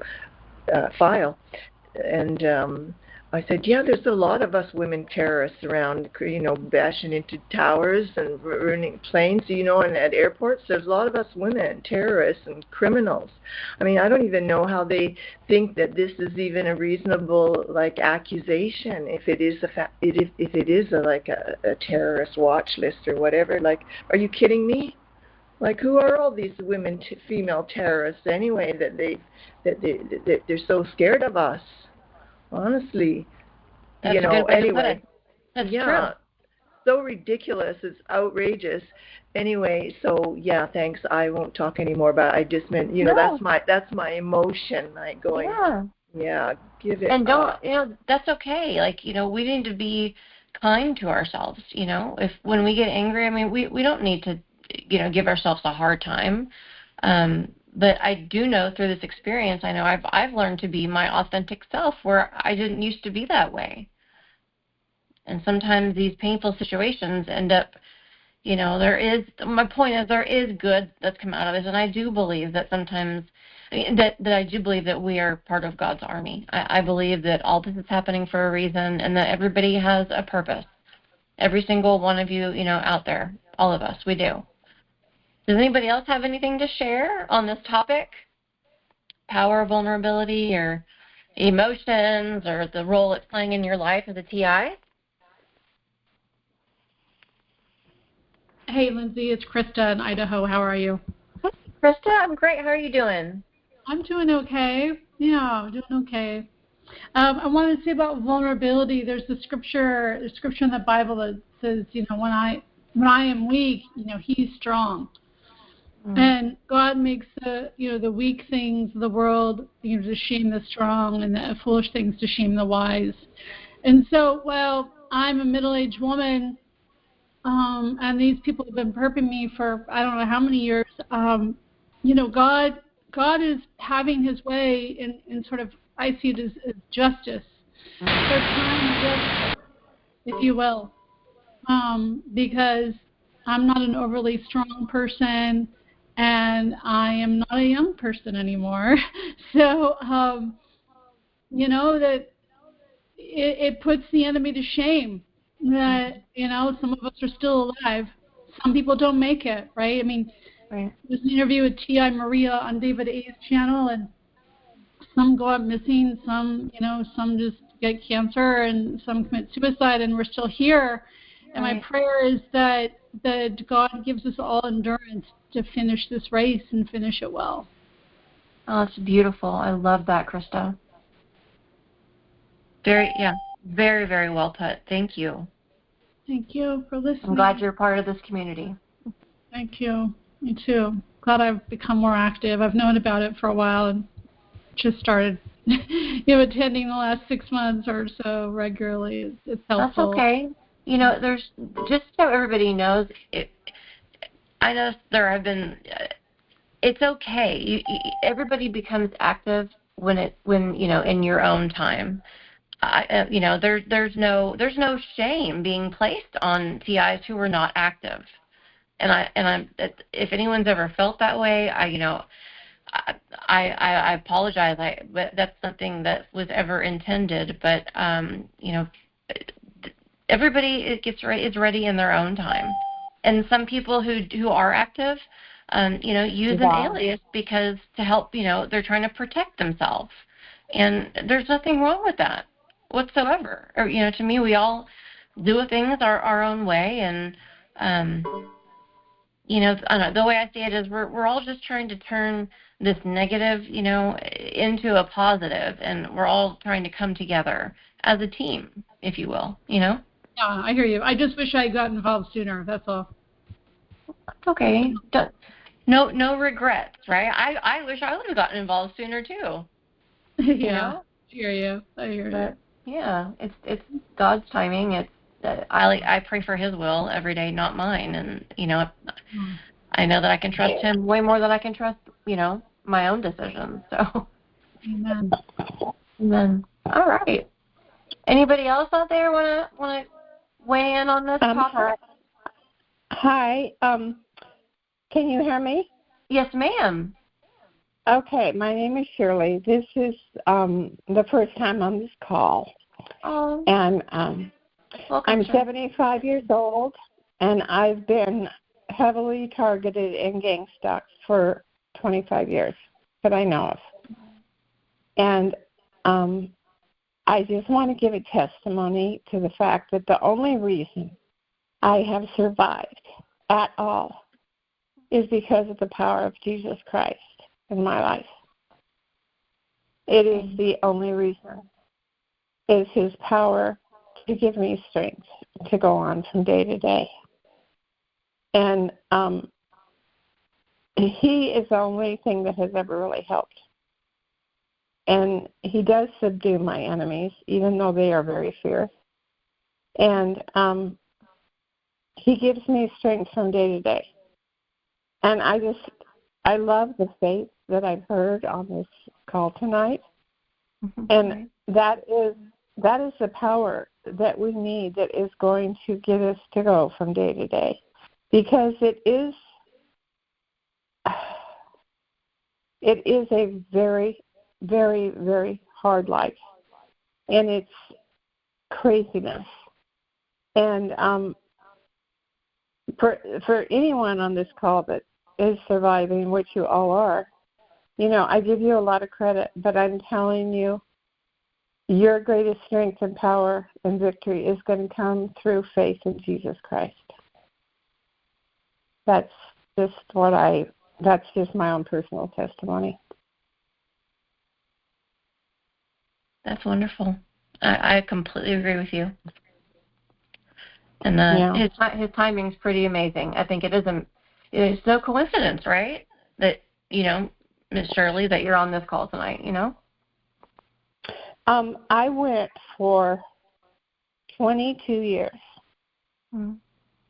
file. And I said, yeah, there's a lot of us women terrorists around, you know, bashing into towers and ruining planes, you know, and at airports. There's a lot of us women terrorists and criminals. I mean, I don't even know how they think that this is even a reasonable, like, accusation. If it is if it is a terrorist watch list or whatever, like, are you kidding me? Like, who are all these women, female terrorists anyway, that they're so scared of us? Honestly, That's you know, a good way anyway. to put it. That's Yeah, true. so ridiculous. It's outrageous. Anyway, so yeah, thanks. I won't talk anymore, but I just meant, you know, that's my emotion, like going, yeah, give it And don't, up. you know, that's okay. Like, you know, we need to be kind to ourselves. If when we get angry, I mean, we don't need to, give ourselves a hard time. But I do know through this experience, I know I've learned to be my authentic self where I didn't used to be that way. And sometimes these painful situations end up, my point is there is good that's come out of this. And I do believe that sometimes, that I do believe that we are part of God's army. I believe that all this is happening for a reason and that everybody has a purpose. Every single one of you, out there, all of us, we do. Does anybody else have anything to share on this topic? Power, vulnerability, or emotions, or the role it's playing in your life as a TI? Hey, Lindsay, it's Krista in Idaho. How are you? Krista, I'm great. How are you doing? I'm doing okay. Yeah, doing okay. I wanted to say about vulnerability. There's a scripture in the Bible that says, when I am weak, He's strong. And God makes the weak things of the world, to shame the strong, and the foolish things to shame the wise. And so, while I'm a middle-aged woman, and these people have been perping me for I don't know how many years, God is having His way in sort of, I see it as justice, or kind justice, if you will, because I'm not an overly strong person. And I am not a young person anymore. So, that it puts the enemy to shame that, some of us are still alive. Some people don't make it, right? I mean, right. There's an interview with T.I. Maria on David A's channel, and some go up missing, some just get cancer, and some commit suicide, and we're still here. And my prayer is that God gives us all endurance to finish this race and finish it well. Oh, it's beautiful. I love that, Krista. Very, very well put. Thank you. Thank you for listening. I'm glad you're part of this community. Thank you. Me too. Glad I've become more active. I've known about it for a while and just started attending the last 6 months or so regularly. It's helpful. That's okay. There's, just so everybody knows, I know there have been, it's okay. Everybody becomes active when in your own time. There's no shame being placed on TIs who are not active. And if anyone's ever felt that way, I apologize. But that's something that was ever intended. But everybody is ready in their own time. And some people who are active, use an alias because to help, they're trying to protect themselves. And there's nothing wrong with that whatsoever. Or, to me, we all do things our own way. And, the way I see it is we're all just trying to turn this negative, into a positive. And we're all trying to come together as a team, if you will, Yeah, I hear you. I just wish I had gotten involved sooner. That's all. Okay. No regrets, right? I wish I would have gotten involved sooner too. Yeah. I hear you. Yeah, it's God's timing. It's I pray for His will every day, not mine. And I know that I can trust Him way more than I can trust my own decisions. So. Amen. Amen. All right. Anybody else out there want to weigh in on this topic? Hi. Can you hear me? Yes, ma'am. Okay. My name is Shirley. This is the first time on this call. Oh. And welcome, I'm sir. 75 years old, and I've been heavily targeted in gang stalks for 25 years that I know of. And I just want to give a testimony to the fact that the only reason I have survived at all is because of the power of Jesus Christ in my life. It is the only reason. Is His power to give me strength to go on from day to day. And He is the only thing that has ever really helped. And He does subdue my enemies, even though they are very fierce. And he gives me strength from day to day. And I love the faith that I've heard on this call tonight. Mm-hmm. And that is the power that we need, that is going to get us to go from day to day. Because it is a very, very, very hard life. And it's craziness. And for anyone on this call that is surviving, which you all are, I give you a lot of credit, but I'm telling you, your greatest strength and power and victory is going to come through faith in Jesus Christ. That's just my own personal testimony. That's wonderful. I completely agree with you. And his timing's pretty amazing. I think it's no coincidence, right? That, Ms. Shirley, that you're on this call tonight, I went for 22 years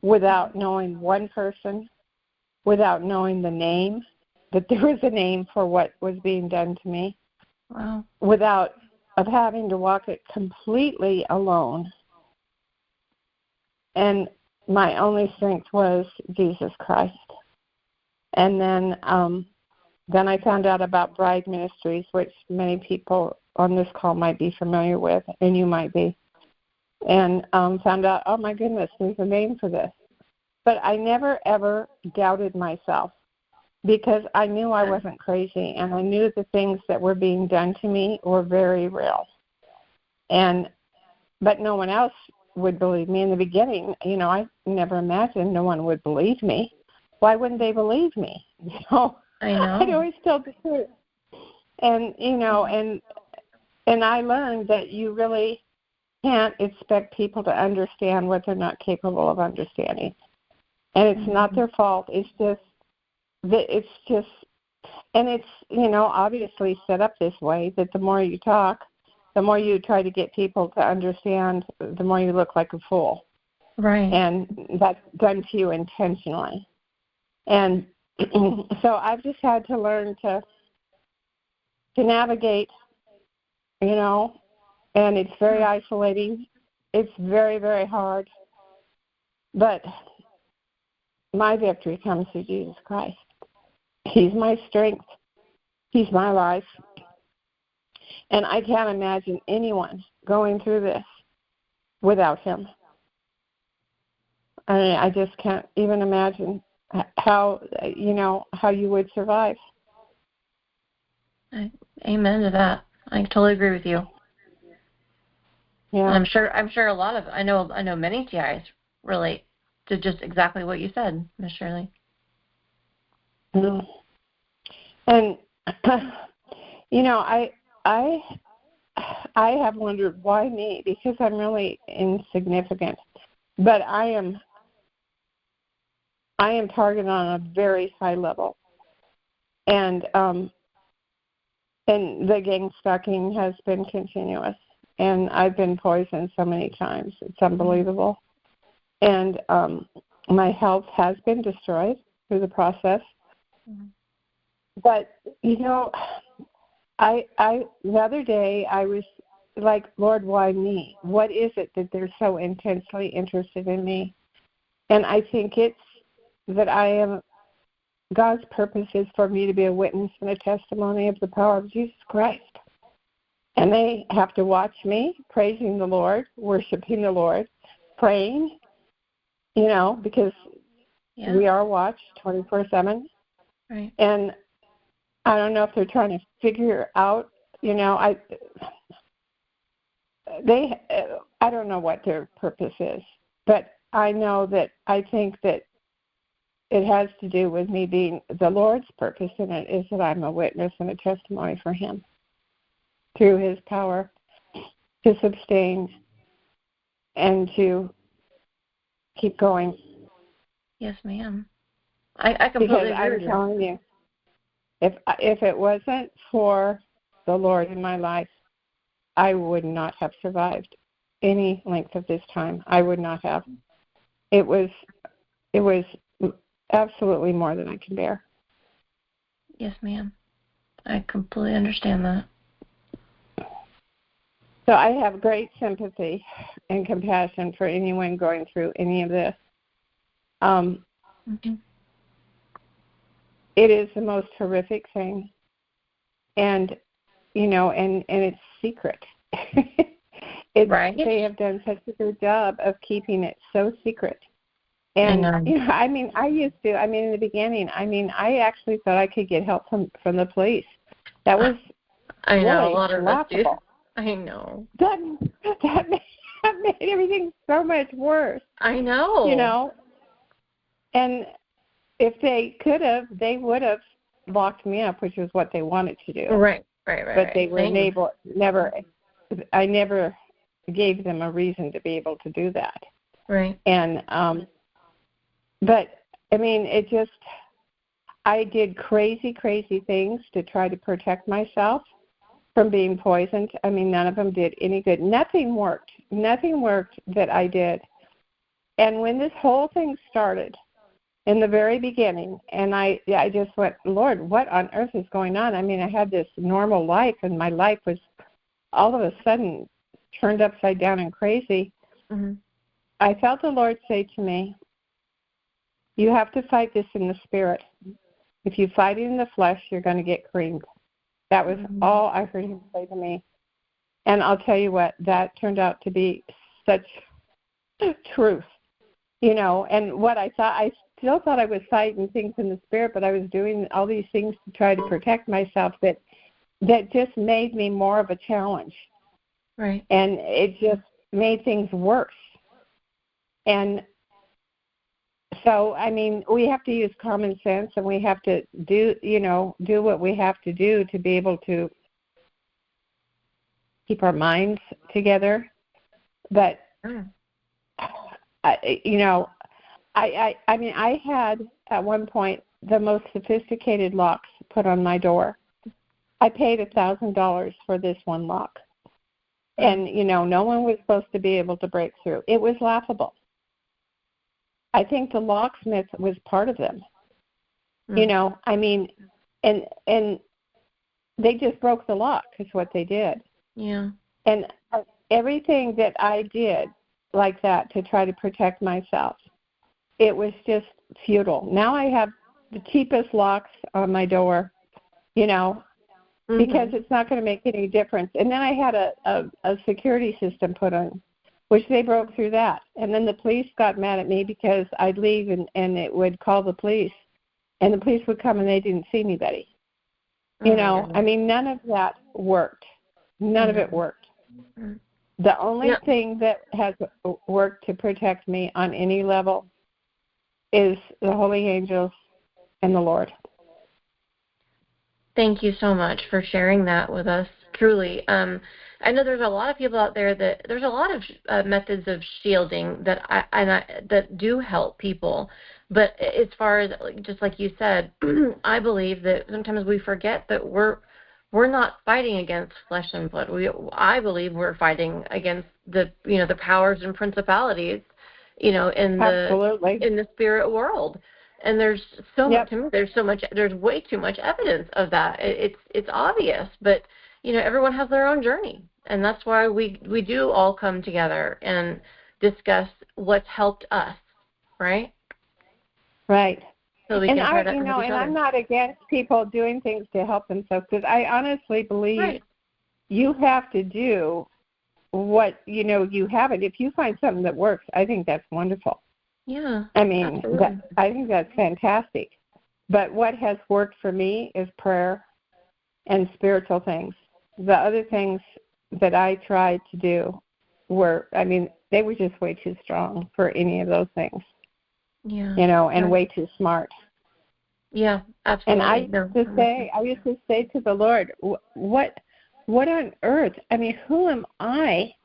without knowing one person, without knowing the name, that there was a name for what was being done to me. Wow. Without having to walk it completely alone. And my only strength was Jesus Christ. And then I found out about Bride Ministries, which many people on this call might be familiar with, and you might be. And found out, oh my goodness, there's a name for this. But I never, ever doubted myself, because I knew I wasn't crazy, and I knew the things that were being done to me were very real. But no one else would believe me in the beginning. I never imagined no one would believe me. Why wouldn't they believe me? I know. I'd always told the truth. And and I learned that you really can't expect people to understand what they're not capable of understanding. And it's not their fault. It's just, and it's, obviously set up this way, that the more you talk, the more you try to get people to understand, the more you look like a fool. Right. And that's done to you intentionally. And so I've just had to learn to navigate, and it's very isolating. It's very, very hard. But my victory comes through Jesus Christ. He's my strength. He's my life. And I can't imagine anyone going through this without him. I just can't even imagine how you would survive. Amen to that. I totally agree with you. Yeah. I'm sure I know many TIs relate to just exactly what you said, Ms. Shirley. Mm. And I have wondered, why me? Because I'm really insignificant. But I am targeted on a very high level. And the gang stalking has been continuous. And I've been poisoned so many times. It's unbelievable. And my health has been destroyed through the process. Mm-hmm. But, the other day I was like, Lord, why me? What is it that they're so intensely interested in me? And I think it's that God's purpose is for me to be a witness and a testimony of the power of Jesus Christ. And they have to watch me praising the Lord, worshiping the Lord, praying, because we are watched 24/7. Right. And I don't know if they're trying to figure out, I don't know what their purpose is, but I know that I think that it has to do with me being, the Lord's purpose in it is that I'm a witness and a testimony for him through his power to sustain and to keep going. Yes, ma'am. I completely agree with you. I'm telling you, if it wasn't for the Lord in my life, I would not have survived. any length of this time. I would not have. It was absolutely more than I can bear. Yes, ma'am. I completely understand that. So I have great sympathy and compassion for anyone going through any of this. Mm-hmm. It is the most horrific thing, and and it's secret. Right. They have done such a good job of keeping it so secret. And I mean, in the beginning, I actually thought I could get help from the police. That was I know really a lot of us do. laughable. I know. That made everything so much worse. I know. And if they could have, they would have locked me up, which is what they wanted to do. Right. But they were I never gave them a reason to be able to do that. Right. And but I mean, I did crazy things to try to protect myself from being poisoned. I mean, none of them did any good. Nothing worked that I did. And when this whole thing started in the very beginning, and I just went, Lord, what on earth is going on? I mean, I had this normal life, and my life was all of a sudden turned upside down and crazy. Mm-hmm. I felt the Lord say to me, you have to fight this in the spirit. If you fight it in the flesh, you're going to get creamed. That was all I heard him say to me. And I'll tell you what, that turned out to be such truth. And what I still thought I was fighting things in the spirit, but I was doing all these things to try to protect myself that just made me more of a challenge. Right. And it just made things worse. And so, I mean, we have to use common sense, and we have to do what we have to do to be able to keep our minds together. But, I had at one point the most sophisticated locks put on my door. I paid $1,000 for this one lock. And, no one was supposed to be able to break through. It was laughable. I think the locksmith was part of them. I mean, and they just broke the lock is what they did. Yeah. And everything that I did like that to try to protect myself, it was just futile. Now I have the cheapest locks on my door, because it's not going to make any difference. And then I had a security system put on, which they broke through that. And then the police got mad at me because I'd leave and it would call the police. And the police would come and they didn't see anybody. I mean, none of that worked. None of it worked. The only thing that has worked to protect me on any level is the holy angels and the Lord. Thank you so much for sharing that with us. Truly. I know there's a lot of people out there that there's a lot of methods of shielding that do help people. But as far as, just like you said, I believe that sometimes we forget that we're not fighting against flesh and blood. I believe we're fighting against the powers and principalities, in the spirit world. And there's so much. There's way too much evidence of that. It's obvious, but everyone has their own journey, and that's why we do all come together and discuss what's helped us, right? Right. So we can try to help each other. I'm not against people doing things to help themselves, because I honestly believe you have to do what you have it. If you find something that works, I think that's wonderful. Yeah. I mean, I think that's fantastic. But what has worked for me is prayer and spiritual things. The other things that I tried to do they were just way too strong for any of those things. Yeah. And way too smart. Yeah, absolutely. And I used to say to the Lord, what on earth? I mean, who am I?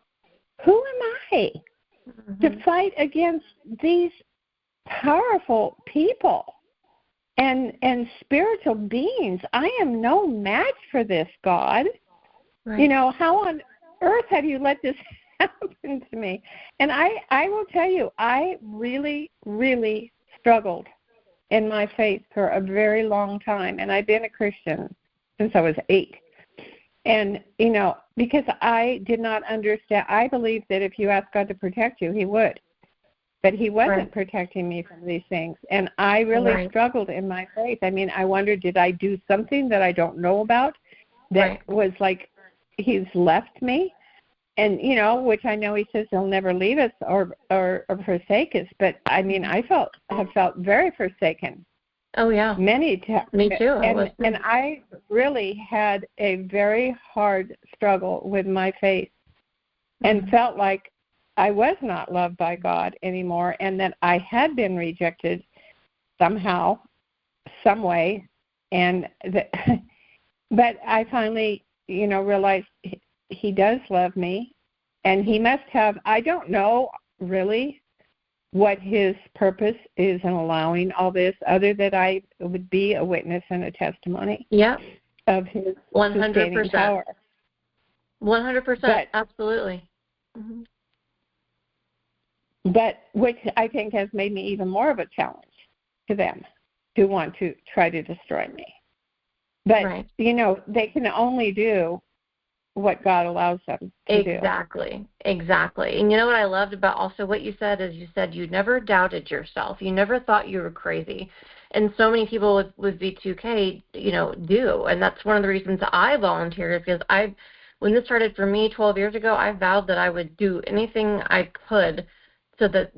To fight against these powerful people and spiritual beings? I am no match for this, God. Right. How on earth have you let this happened to me. And I will tell you, I really, really struggled in my faith for a very long time. And I've been a Christian since I was 8. And, you know, because I did not understand, I believed that if you asked God to protect you, he would. But he wasn't protecting me from these things. And I really struggled in my faith. I mean, I wondered, did I do something that I don't know about that was like he's left me? And, you know, which I know he says he'll never leave us or forsake us. But, I mean, have felt very forsaken. Oh, yeah. Many times. Me too. And I really had a very hard struggle with my faith and felt like I was not loved by God anymore and that I had been rejected somehow, some way. And but I finally, you know, realized he does love me, and he must have, I don't know really what his purpose is in allowing all this, other than I would be a witness and a testimony of his 100% power. 100%, absolutely. Mm-hmm. But which I think has made me even more of a challenge to them to want to try to destroy me. But, you know, they can only do what God allows them to do. Exactly. And you know what I loved about also what you said is you said you never doubted yourself. You never thought you were crazy. And so many people with V2K, you know, do. And that's one of the reasons I volunteered, because when this started for me 12 years ago, I vowed that I would do anything I could so that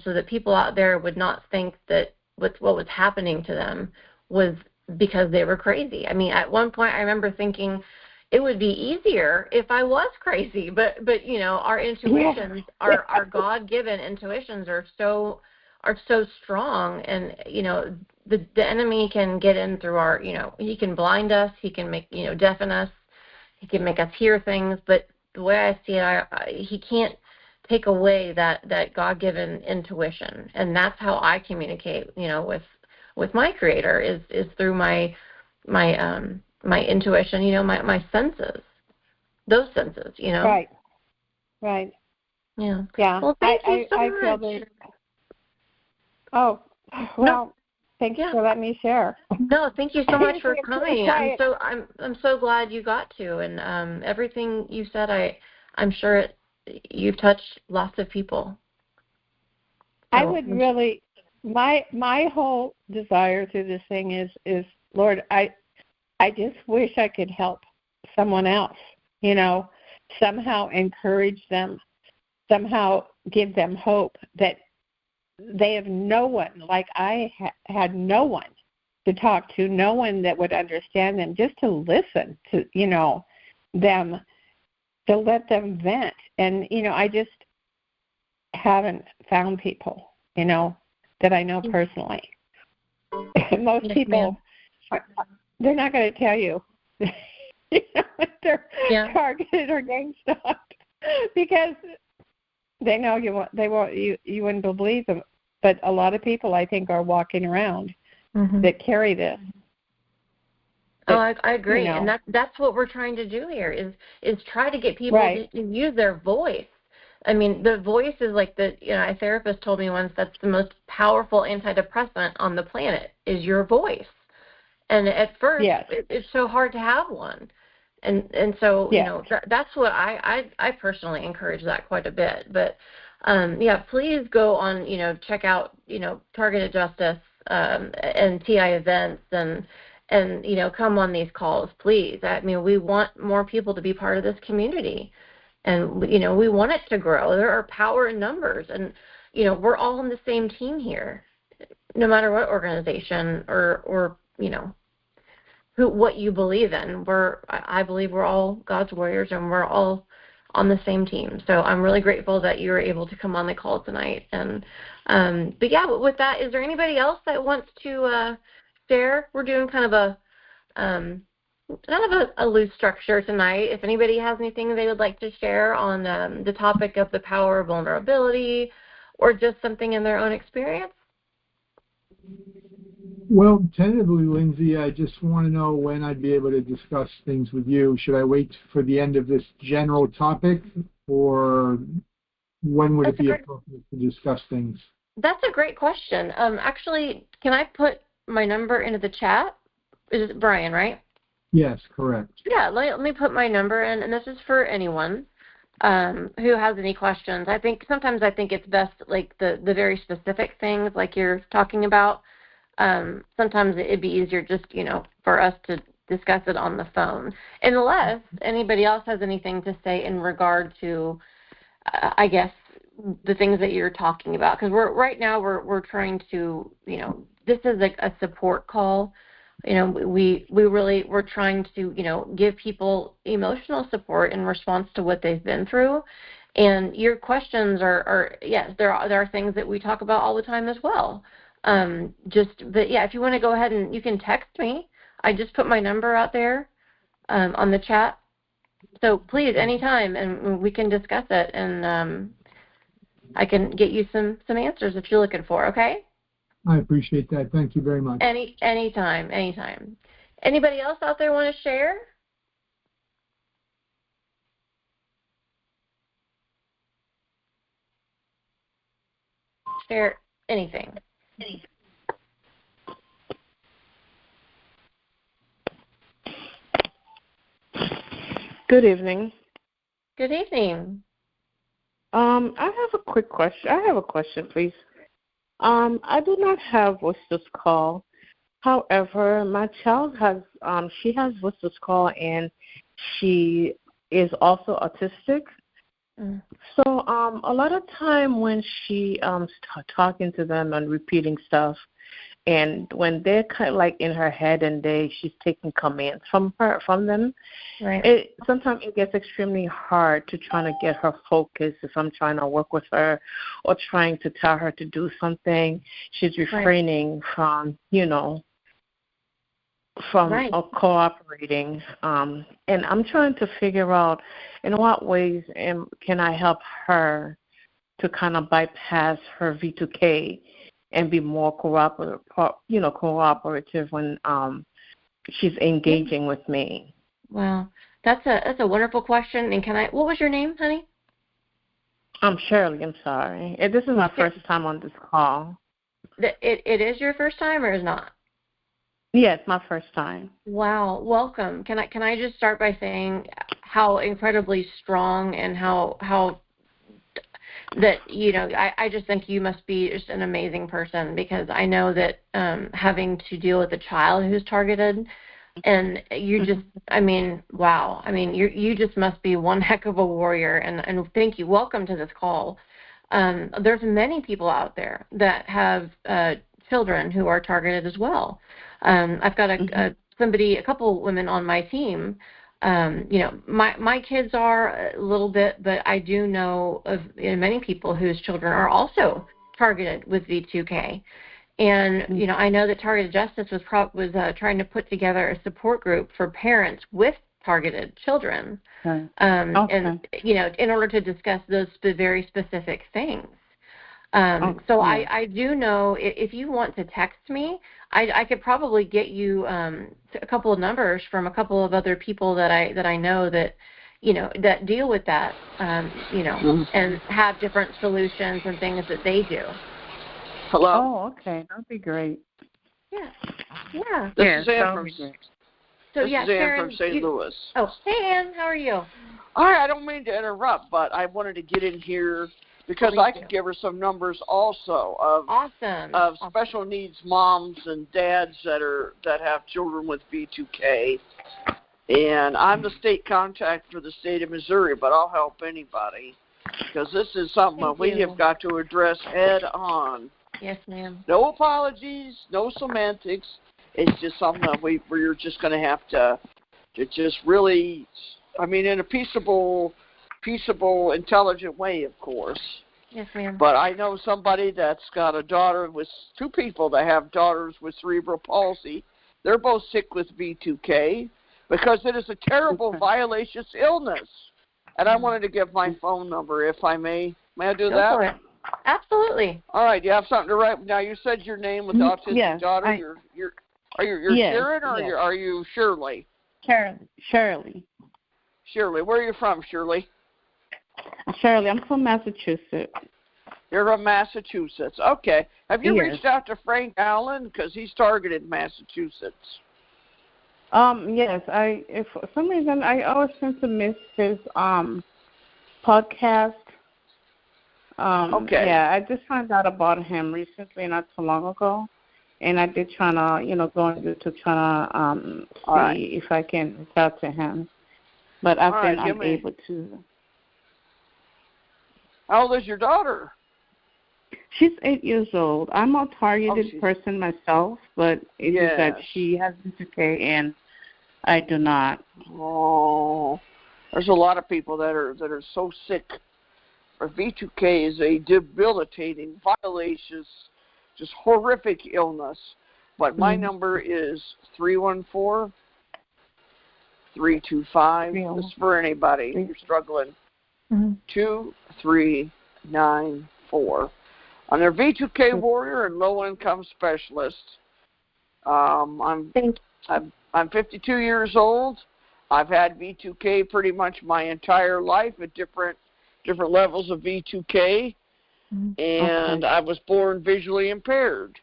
so that people out there would not think that what was happening to them was because they were crazy. I mean, at one point I remember thinking it would be easier if I was crazy, but you know, our intuitions, our God-given intuitions are so strong, and you know, the enemy can get in through our, you know, he can blind us, he can make, you know, deafen us, he can make us hear things, but the way I see it, he can't take away that God-given intuition, and that's how I communicate, you know, with my Creator is through my intuition, you know, my senses, those senses, you know. Right. Yeah. Well, thank you so much. Feel thank you for letting me share. No, thank you so much for coming. I'm so glad you got to, and everything you said, I'm sure you've touched lots of people. So, I would really, my whole desire through this thing is Lord, I just wish I could help someone else, you know, somehow encourage them, somehow give them hope that they have no one, like I had no one to talk to, no one that would understand them, just to listen to, you know, them, to let them vent. And, you know, I just haven't found people, you know, that I know personally. Most people, they're not going to tell you, you know, if they're targeted or gang stalked, because they know you wouldn't believe them. But a lot of people, I think, are walking around that carry this. I agree, you know, and that's what we're trying to do here is try to get people to use their voice. I mean, the voice is like a therapist told me once, that's the most powerful antidepressant on the planet is your voice. And at first, it's so hard to have one. And so, you know, that's what I personally encourage that quite a bit. But, please go on, you know, check out, you know, Targeted Justice and TI events and, you know, come on these calls, please. I mean, we want more people to be part of this community. And, you know, we want it to grow. There are power in numbers. And, you know, we're all on the same team here, no matter what organization or you know, what you believe in. I believe we're all God's warriors, and we're all on the same team. So I'm really grateful that you were able to come on the call tonight. And but with that, is there anybody else that wants to share? We're doing kind of a loose structure tonight. If anybody has anything they would like to share on the topic of the power of vulnerability, or just something in their own experience. Well, tentatively, Lindsay, I just want to know when I'd be able to discuss things with you. Should I wait for the end of this general topic, or when would it be appropriate to discuss things? That's a great question. Actually, can I put my number into the chat? Is it Brian, right? Yes, correct. Yeah, let me put my number in, and this is for anyone who has any questions. Sometimes I think it's best, like the very specific things like you're talking about. Sometimes it'd be easier just, for us to discuss it on the phone, unless anybody else has anything to say in regard to, I guess, the things that you're talking about. Because right now we're trying to, this is like a support call. We're trying to, give people emotional support in response to what they've been through. And your questions are yes, there are things that we talk about all the time as well. But yeah, if you want to go ahead and you can text me. I just put my number out there on the chat. So please, anytime, and we can discuss it, and I can get you some answers if you're looking for. Okay. I appreciate that. Thank you very much. Anytime. Anybody else out there want to share? Share anything. Good evening. Good evening. I have a quick question. I have a question, please. I do not have voice call. However, my child has she has voice call, and she is also autistic. So a lot of time when she talking to them and repeating stuff, and when they're kind of like in her head and she's taking commands from them, right. Sometimes it gets extremely hard to try to get her focus if I'm trying to work with her or trying to tell her to do something. She's refraining from, cooperating. And I'm trying to figure out in what ways can I help her to kind of bypass her V2K and be more cooperative when she's engaging with me. Wow, that's a wonderful question. And what was your name, honey? I'm Shirley. I'm sorry. This is my first time on this call. It is your first time, or is not? Yes, my first time. Wow, welcome. Can I just start by saying how incredibly strong and how that I just think you must be just an amazing person, because I know that having to deal with a child who's targeted, and you just wow, you just must be one heck of a warrior, and thank you. Welcome to this call. There's many people out there that have children who are targeted as well. I've got a couple women on my team. My kids are a little bit, but I do know of many people whose children are also targeted with V2K. And, I know that Targeted Justice was trying to put together a support group for parents with targeted children, and, in order to discuss those very specific things. So I do know if you want to text me, I could probably get you a couple of numbers from a couple of other people that I know that that deal with that, and have different solutions and things that they do. Hello. Oh, okay, that'd be great. Yeah. This is Ann from St. Louis. Oh, hey Ann, how are you? All right, I don't mean to interrupt, but I wanted to get in here because I could give her some numbers also of special needs moms and dads that have children with V2K. And I'm the state contact for the state of Missouri, but I'll help anybody because this is something that we have got to address head on. Yes, ma'am. No apologies, no semantics. It's just something that we're just going to have to just really, in a peaceable, intelligent way, of course. Yes, ma'am. But I know somebody that's got a daughter with two people that have daughters with cerebral palsy. They're both sick with V2K because it is a terrible violacious illness. And I wanted to give my phone number, if I may. May I do that? Go for it. Absolutely. All right, you have something to write. Now, you said your name with the autistic daughter. Are you yes, Sharon or yes. are you Shirley? Shirley. Shirley, where are you from, Shirley? Shirley, I'm from Massachusetts. You're from Massachusetts. Okay. Have you Yes. reached out to Frank Allen? Because he's targeted Massachusetts. Yes. If for some reason I always seem to miss his podcast. Okay. Yeah, I just found out about him recently, not too long ago, and I did try to, go on YouTube trying to see if I can reach out to him, but I've been unable to. How old is your daughter? She's 8 years old. I'm a targeted person myself, but it's just that she has V2K and I do not. Oh, there's a lot of people that are so sick. Or V2K is a debilitating, violacious, just horrific illness. But my number is 314-325. This is for anybody who's struggling. 2394. I'm their V2K warrior and low-income specialist. I'm 52 years old. I've had V2K pretty much my entire life at different levels of V2K, and I was born visually impaired.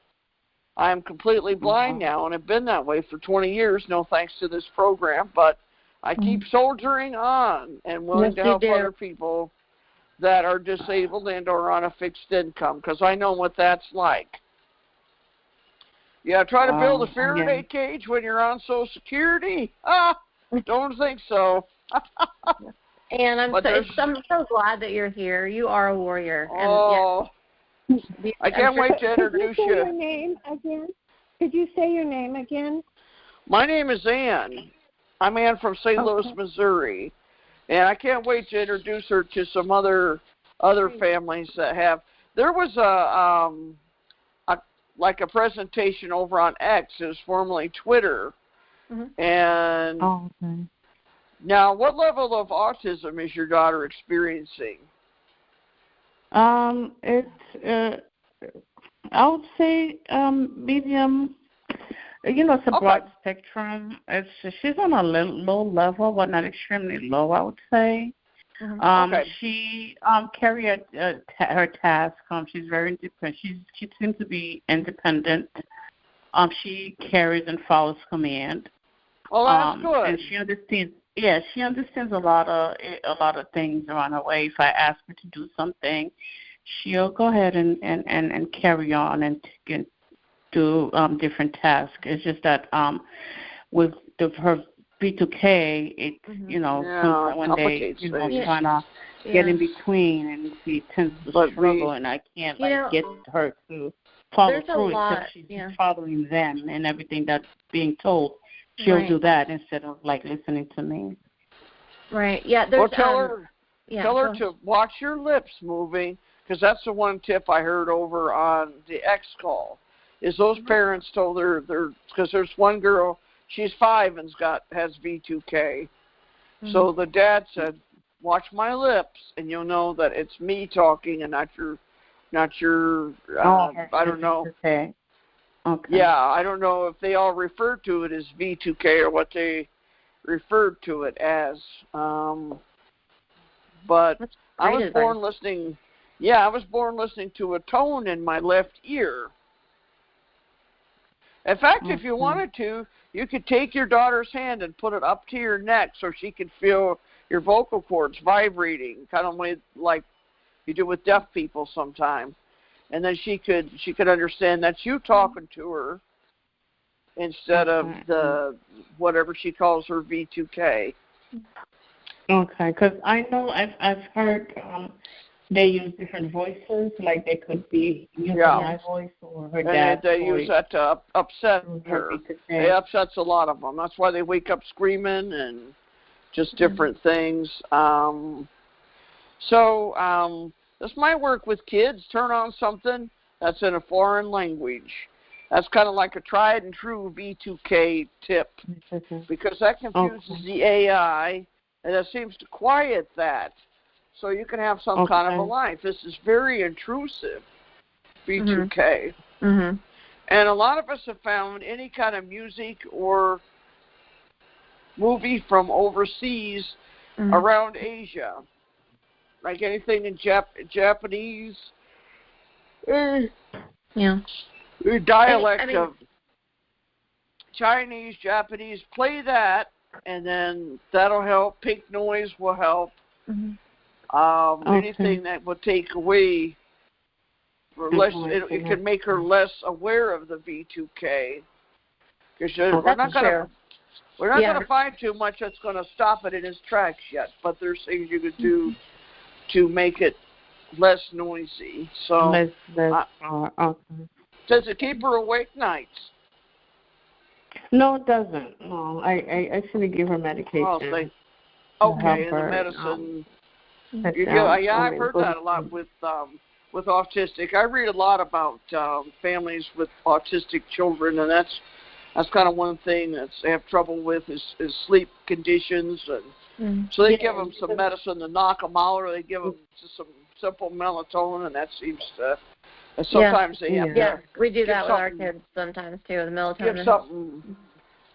I am completely blind now, and I've been that way for 20 years, no thanks to this program, but I keep soldiering on and willing to help other people that are disabled and or on a fixed income, because I know what that's like. Yeah, try to build a Faraday cage when you're on Social Security? Don't think so. And I'm so glad that you're here. You are a warrior. Oh, and, I can't wait to introduce you. Could you say your name again? Could you say your name again? My name is Ann. I'm Ann from St. Louis, Missouri. And I can't wait to introduce her to some other families that have. There was a presentation over on X. It was formerly Twitter. And now, what level of autism is your daughter experiencing? It's I would say medium. It's a broad spectrum. She's on a low level, but not extremely low, I would say. She carries her task. She's very independent. She seems to be independent. She carries and follows command. Well, that's good. And she understands. Yeah, she understands a lot of things around her way. If I ask her to do something, she'll go ahead and carry on and do different tasks. It's just that with her V2K, it's when they trying to get in between, and she tends to struggle, and I can't get her to follow through except she's following them and everything that's being told. She'll do that instead of listening to me. Right. Yeah. Well, tell her to watch your lips moving, because that's the one tip I heard over on the X call. Is those parents told her because there's one girl, she's 5 and has V2K. So the dad said, "Watch my lips, and you'll know that it's me talking and not your. I don't know." Okay. Yeah, I don't know if they all refer to it as V2K or what they referred to it as. But I was born listening. Yeah, I was born listening to a tone in my left ear. In fact, if you wanted to, you could take your daughter's hand and put it up to your neck so she could feel your vocal cords vibrating, kind of like you do with deaf people sometimes. And then she could understand that's you talking to her instead of the whatever she calls her V2K. Okay, because I know I've heard they use different voices, like they could be using my voice or her dad's voice. And they use that to upset her. It upsets a lot of them. That's why they wake up screaming and just different things. This might work with kids. Turn on something that's in a foreign language. That's kind of like a tried and true V2K tip, because that confuses the AI, and it seems to quiet that. so you can have some kind of a life. This is very intrusive, V2K. Mm-hmm. And a lot of us have found any kind of music or movie from overseas around Asia, like anything in Japanese, dialect of Chinese, Japanese, play that, and then that'll help. Pink noise will help. Anything that will take away, or less, it can make her less aware of the V2K. Because we're not going to find too much that's going to stop it in its tracks yet. But there's things you could do to make it less noisy. So, does it keep her awake nights? No, it doesn't. No, I actually give her medication. And the medicine. I've heard that a lot with autistic. I read a lot about families with autistic children, and that's kind of one thing that they have trouble with is sleep conditions, and so they give them some medicine to knock them out, or they give them just some simple melatonin, and that seems to. And sometimes they have to. We do that with our kids sometimes too. The melatonin.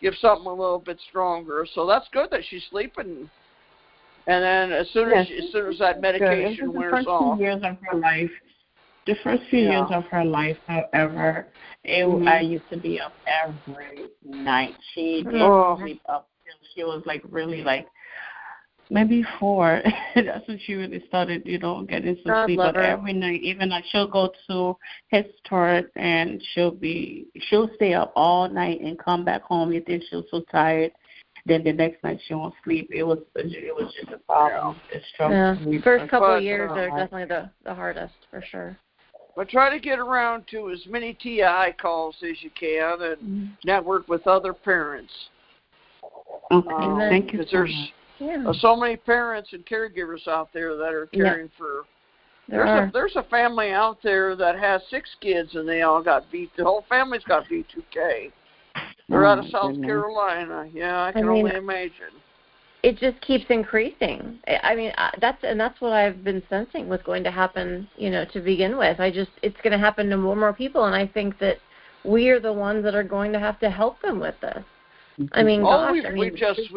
Give something a little bit stronger. So that's good that she's sleeping. And then as soon as that medication wears off. The first few years of her life, however, I used to be up every night. She didn't sleep up till she was really maybe 4. That's when she really started, getting some sleep. But every night, even she'll go to Head Start and she'll stay up all night and come back home. You think she's so tired. Then the next night she won't sleep. It was just a problem. First couple of years are definitely the hardest for sure. But try to get around to as many TI calls as you can and network with other parents. Okay, thank you. Because there's so many parents and caregivers out there that are caring for. There's a family out there that has 6 kids and they all got the whole family's got V2K. They're out of South Carolina. Yeah, I can only imagine. It just keeps increasing. I mean, that's what I've been sensing was going to happen, to begin with. It's going to happen to more and more people, and I think that we are the ones that are going to have to help them with this. I mean, we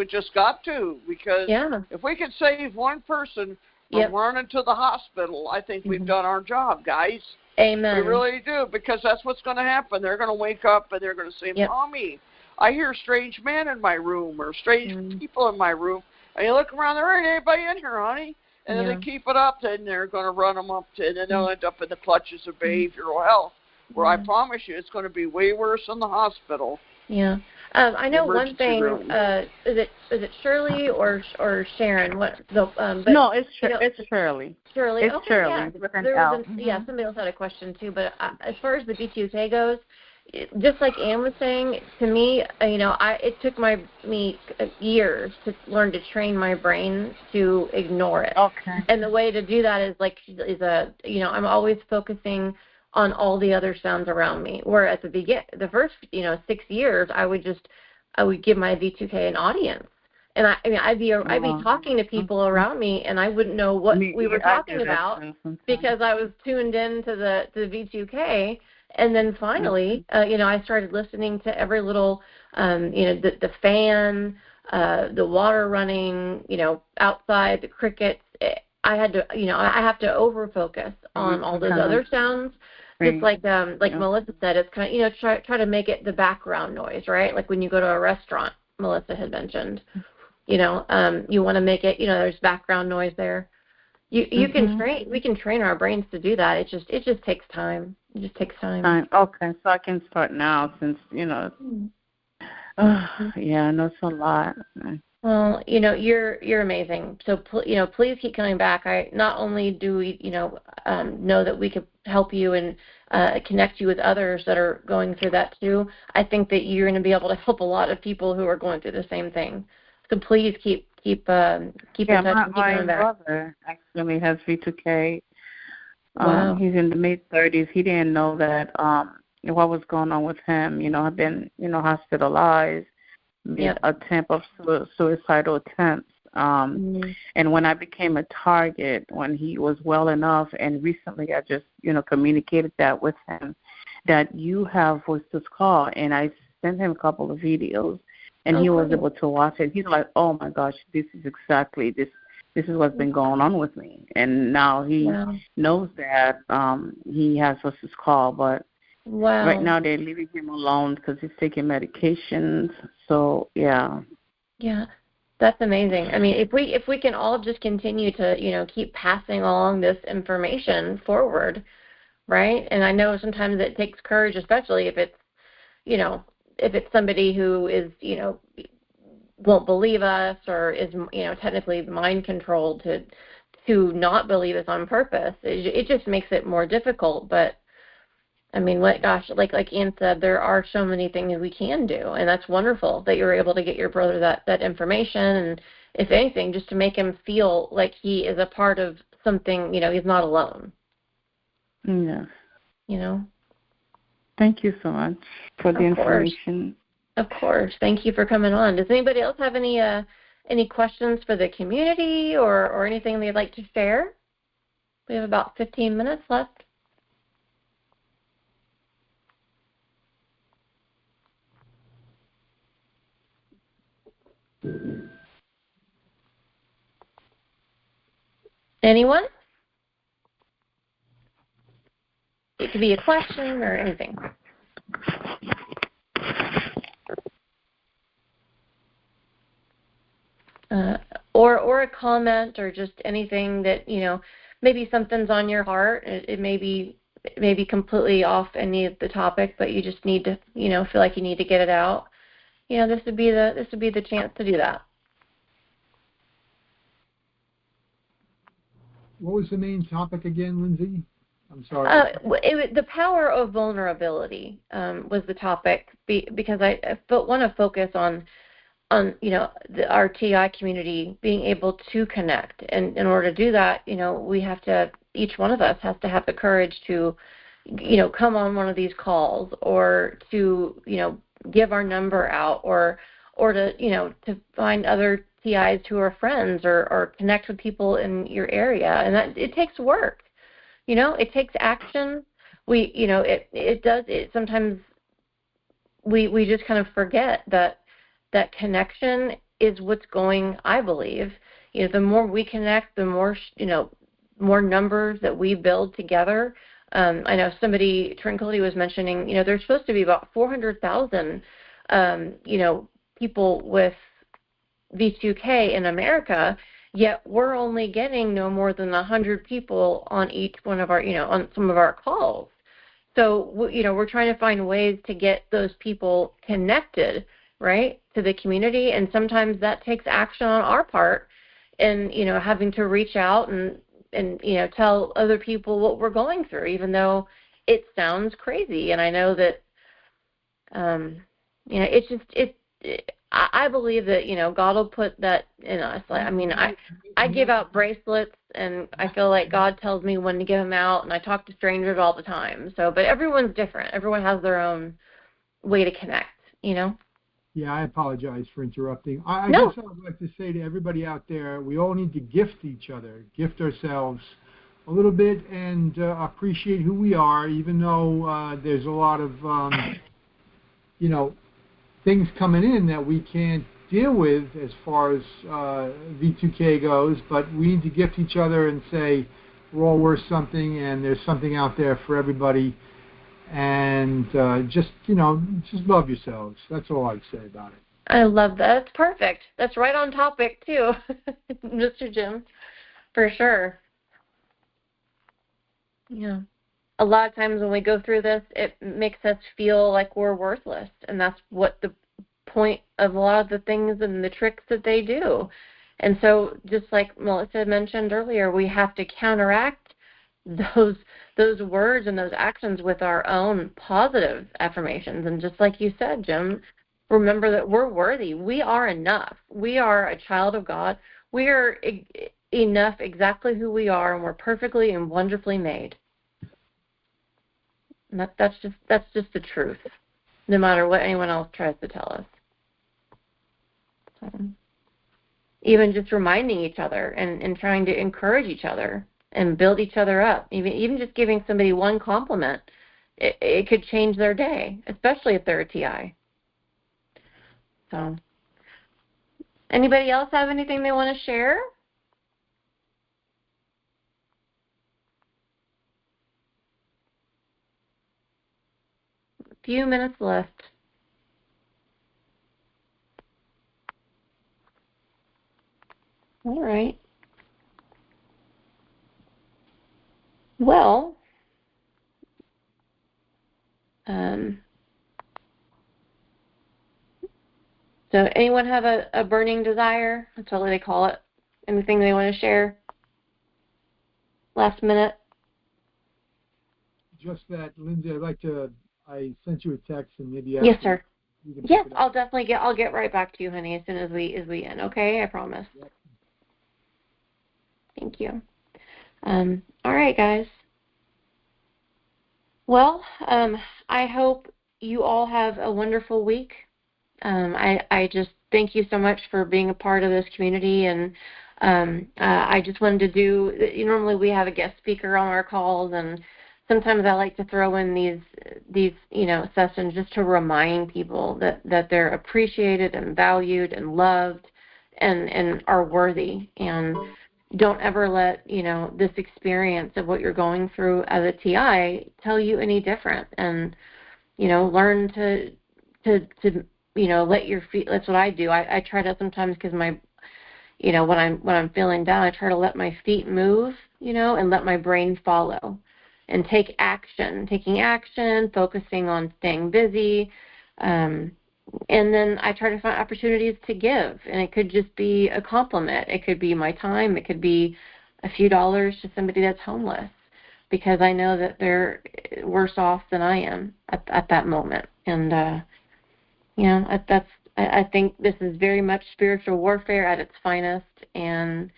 just got to, because if we can save one person from running to the hospital, I think we've done our job, guys. Amen. We really do, because that's what's going to happen. They're going to wake up and they're going to say, Mommy, I hear strange men in my room or strange people in my room. And you look around, there ain't anybody in here, honey. And then they keep it up, and they're going to run them up, and then they'll end up in the clutches of behavioral health, where I promise you it's going to be way worse in the hospital. Yeah. I know one thing. Is it Shirley or Sharon? No, it's Shirley. Shirley. It's Shirley. Yeah. Somebody else had a question too. But as far as the V2K goes, just like Ann was saying, to me, it took me years to learn to train my brain to ignore it. Okay. And the way to do that is I'm always focusing on all the other sounds around me. Where at the first 6 years, I would give my V2K an audience, and I'd be talking to people around me, and I wouldn't know what we were talking about because I was tuned in to the V2K. And then finally, I started listening to every little, the fan, the water running, outside, the crickets. I have to over focus on all those other sounds. Just like Melissa said, it's kind of, try to make it the background noise, right? Like when you go to a restaurant, Melissa had mentioned, you want to make it, there's background noise there. We can train our brains to do that. It just takes time. It just takes time. Okay, so I can start now since, I know it's a lot. Well, you're amazing. So, please keep coming back. Not only do we, know that we could help you and connect you with others that are going through that too. I think that you're going to be able to help a lot of people who are going through the same thing. So please keep in touch and keep coming back. My brother actually has V2K. Wow. He's in the mid-30s. He didn't know that what was going on with him. I've been, hospitalized. Attempt of suicidal attempts. And when I became a target, when he was well enough, and recently I just, communicated that with him, that you have voice to call, and I sent him a couple of videos, and he was able to watch it. He's like, oh my gosh, this is exactly this is what's been going on with me. And now he knows that he has voice to call, but right now they're leaving him alone because he's taking medications. So yeah. Yeah. That's amazing. I mean, if we can all just continue to, keep passing along this information forward, right? And I know sometimes it takes courage, especially if it's, if it's somebody who is, won't believe us or is, technically mind controlled to not believe us on purpose. It just makes it more difficult. But I mean, like Ann said, there are so many things we can do, and that's wonderful that you're able to get your brother that information, and if anything, just to make him feel like he is a part of something, he's not alone. Yeah. Thank you so much for the information. Of course. Thank you for coming on. Does anybody else have any questions for the community or anything they'd like to share? We have about 15 minutes left. Anyone? It could be a question or anything. Or a comment or just anything that, maybe something's on your heart. It may be completely off any of the topic, but you just need to, feel like you need to get it out. This would be the chance to do that. What was the main topic again, Lindsay? I'm sorry. The power of vulnerability was the topic because I want to focus on our TI community being able to connect, and in order to do that, we have to, each one of us has to have the courage to, come on one of these calls or to, give our number out or to find other TIs who are friends or connect with people in your area, and that it takes work. It takes action. It does. Sometimes we just kind of forget that connection is what's going. I believe, the more we connect, the more more numbers that we build together. I know somebody, Trinkley, was mentioning, there's supposed to be about 400,000, people with V2K in America, yet we're only getting no more than 100 people on each one of our, on some of our calls. So, we're trying to find ways to get those people connected, right, to the community, and sometimes that takes action on our part, and, having to reach out and tell other people what we're going through, even though it sounds crazy. And I know that, it's just, I believe that, God will put that in us. I mean, I give out bracelets, and I feel like God tells me when to give them out, and I talk to strangers all the time. So, but everyone's different. Everyone has their own way to connect, Yeah, I apologize for interrupting. I No. guess I would like to say to everybody out there, we all need to gift each other, gift ourselves a little bit, and appreciate who we are, even though there's a lot of, things coming in that we can't deal with as far as V2K goes, but we need to gift each other and say we're all worth something, and there's something out there for everybody, and just love yourselves. That's all I'd say about it. I love that. That's perfect. That's right on topic, too, Mr. Jim, for sure. Yeah. A lot of times when we go through this, it makes us feel like we're worthless, and that's what the point of a lot of the things and the tricks that they do. And so, just like Melissa mentioned earlier, we have to counteract those words and those actions with our own positive affirmations. And just like you said, Jim, remember that we're worthy. We are enough. We are a child of God. We are enough exactly who we are, and we're perfectly and wonderfully made. And that's just the truth, no matter what anyone else tries to tell us. So, even just reminding each other and trying to encourage each other and build each other up. Even just giving somebody one compliment, it could change their day, especially if they're a TI. So, anybody else have anything they want to share? A few minutes left. All right. Well, so anyone have a burning desire? That's what they call it. Anything they want to share? Last minute? Just that, Lindsay, I sent you a text and maybe Yes, sir. Yes, I'll I'll get right back to you, honey, as soon as we end. Okay, I promise. Yep. Thank you. All right, guys. Well, I hope you all have a wonderful week. I just thank you so much for being a part of this community, and I just wanted to do, normally we have a guest speaker on our calls, and sometimes I like to throw in these sessions just to remind people that they're appreciated and valued and loved and are worthy. And don't ever let, this experience of what you're going through as a TI tell you any different. And, learn to let your feet, that's what I do. I try to sometimes, because my, when I'm feeling down, I try to let my feet move, and let my brain follow. And taking action, focusing on staying busy, and then I try to find opportunities to give, and it could just be a compliment. It could be my time. It could be a few dollars to somebody that's homeless, because I know that they're worse off than I am at that moment. And I think this is very much spiritual warfare at its finest, and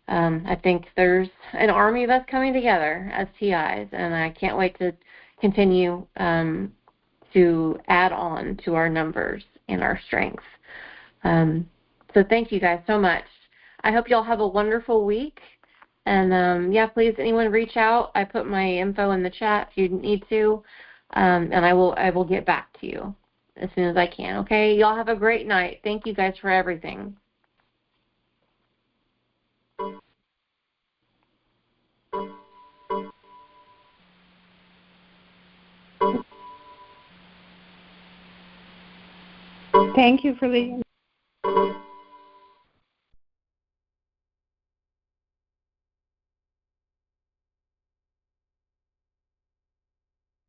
I think there's an army that's coming together as TIs, and I can't wait to continue to add on to our numbers and our strength. So thank you guys so much. I hope you all have a wonderful week. And please, anyone reach out. I put my info in the chat if you need to, and I will get back to you as soon as I can. Okay, y'all have a great night. Thank you guys for everything. Thank you for leaving.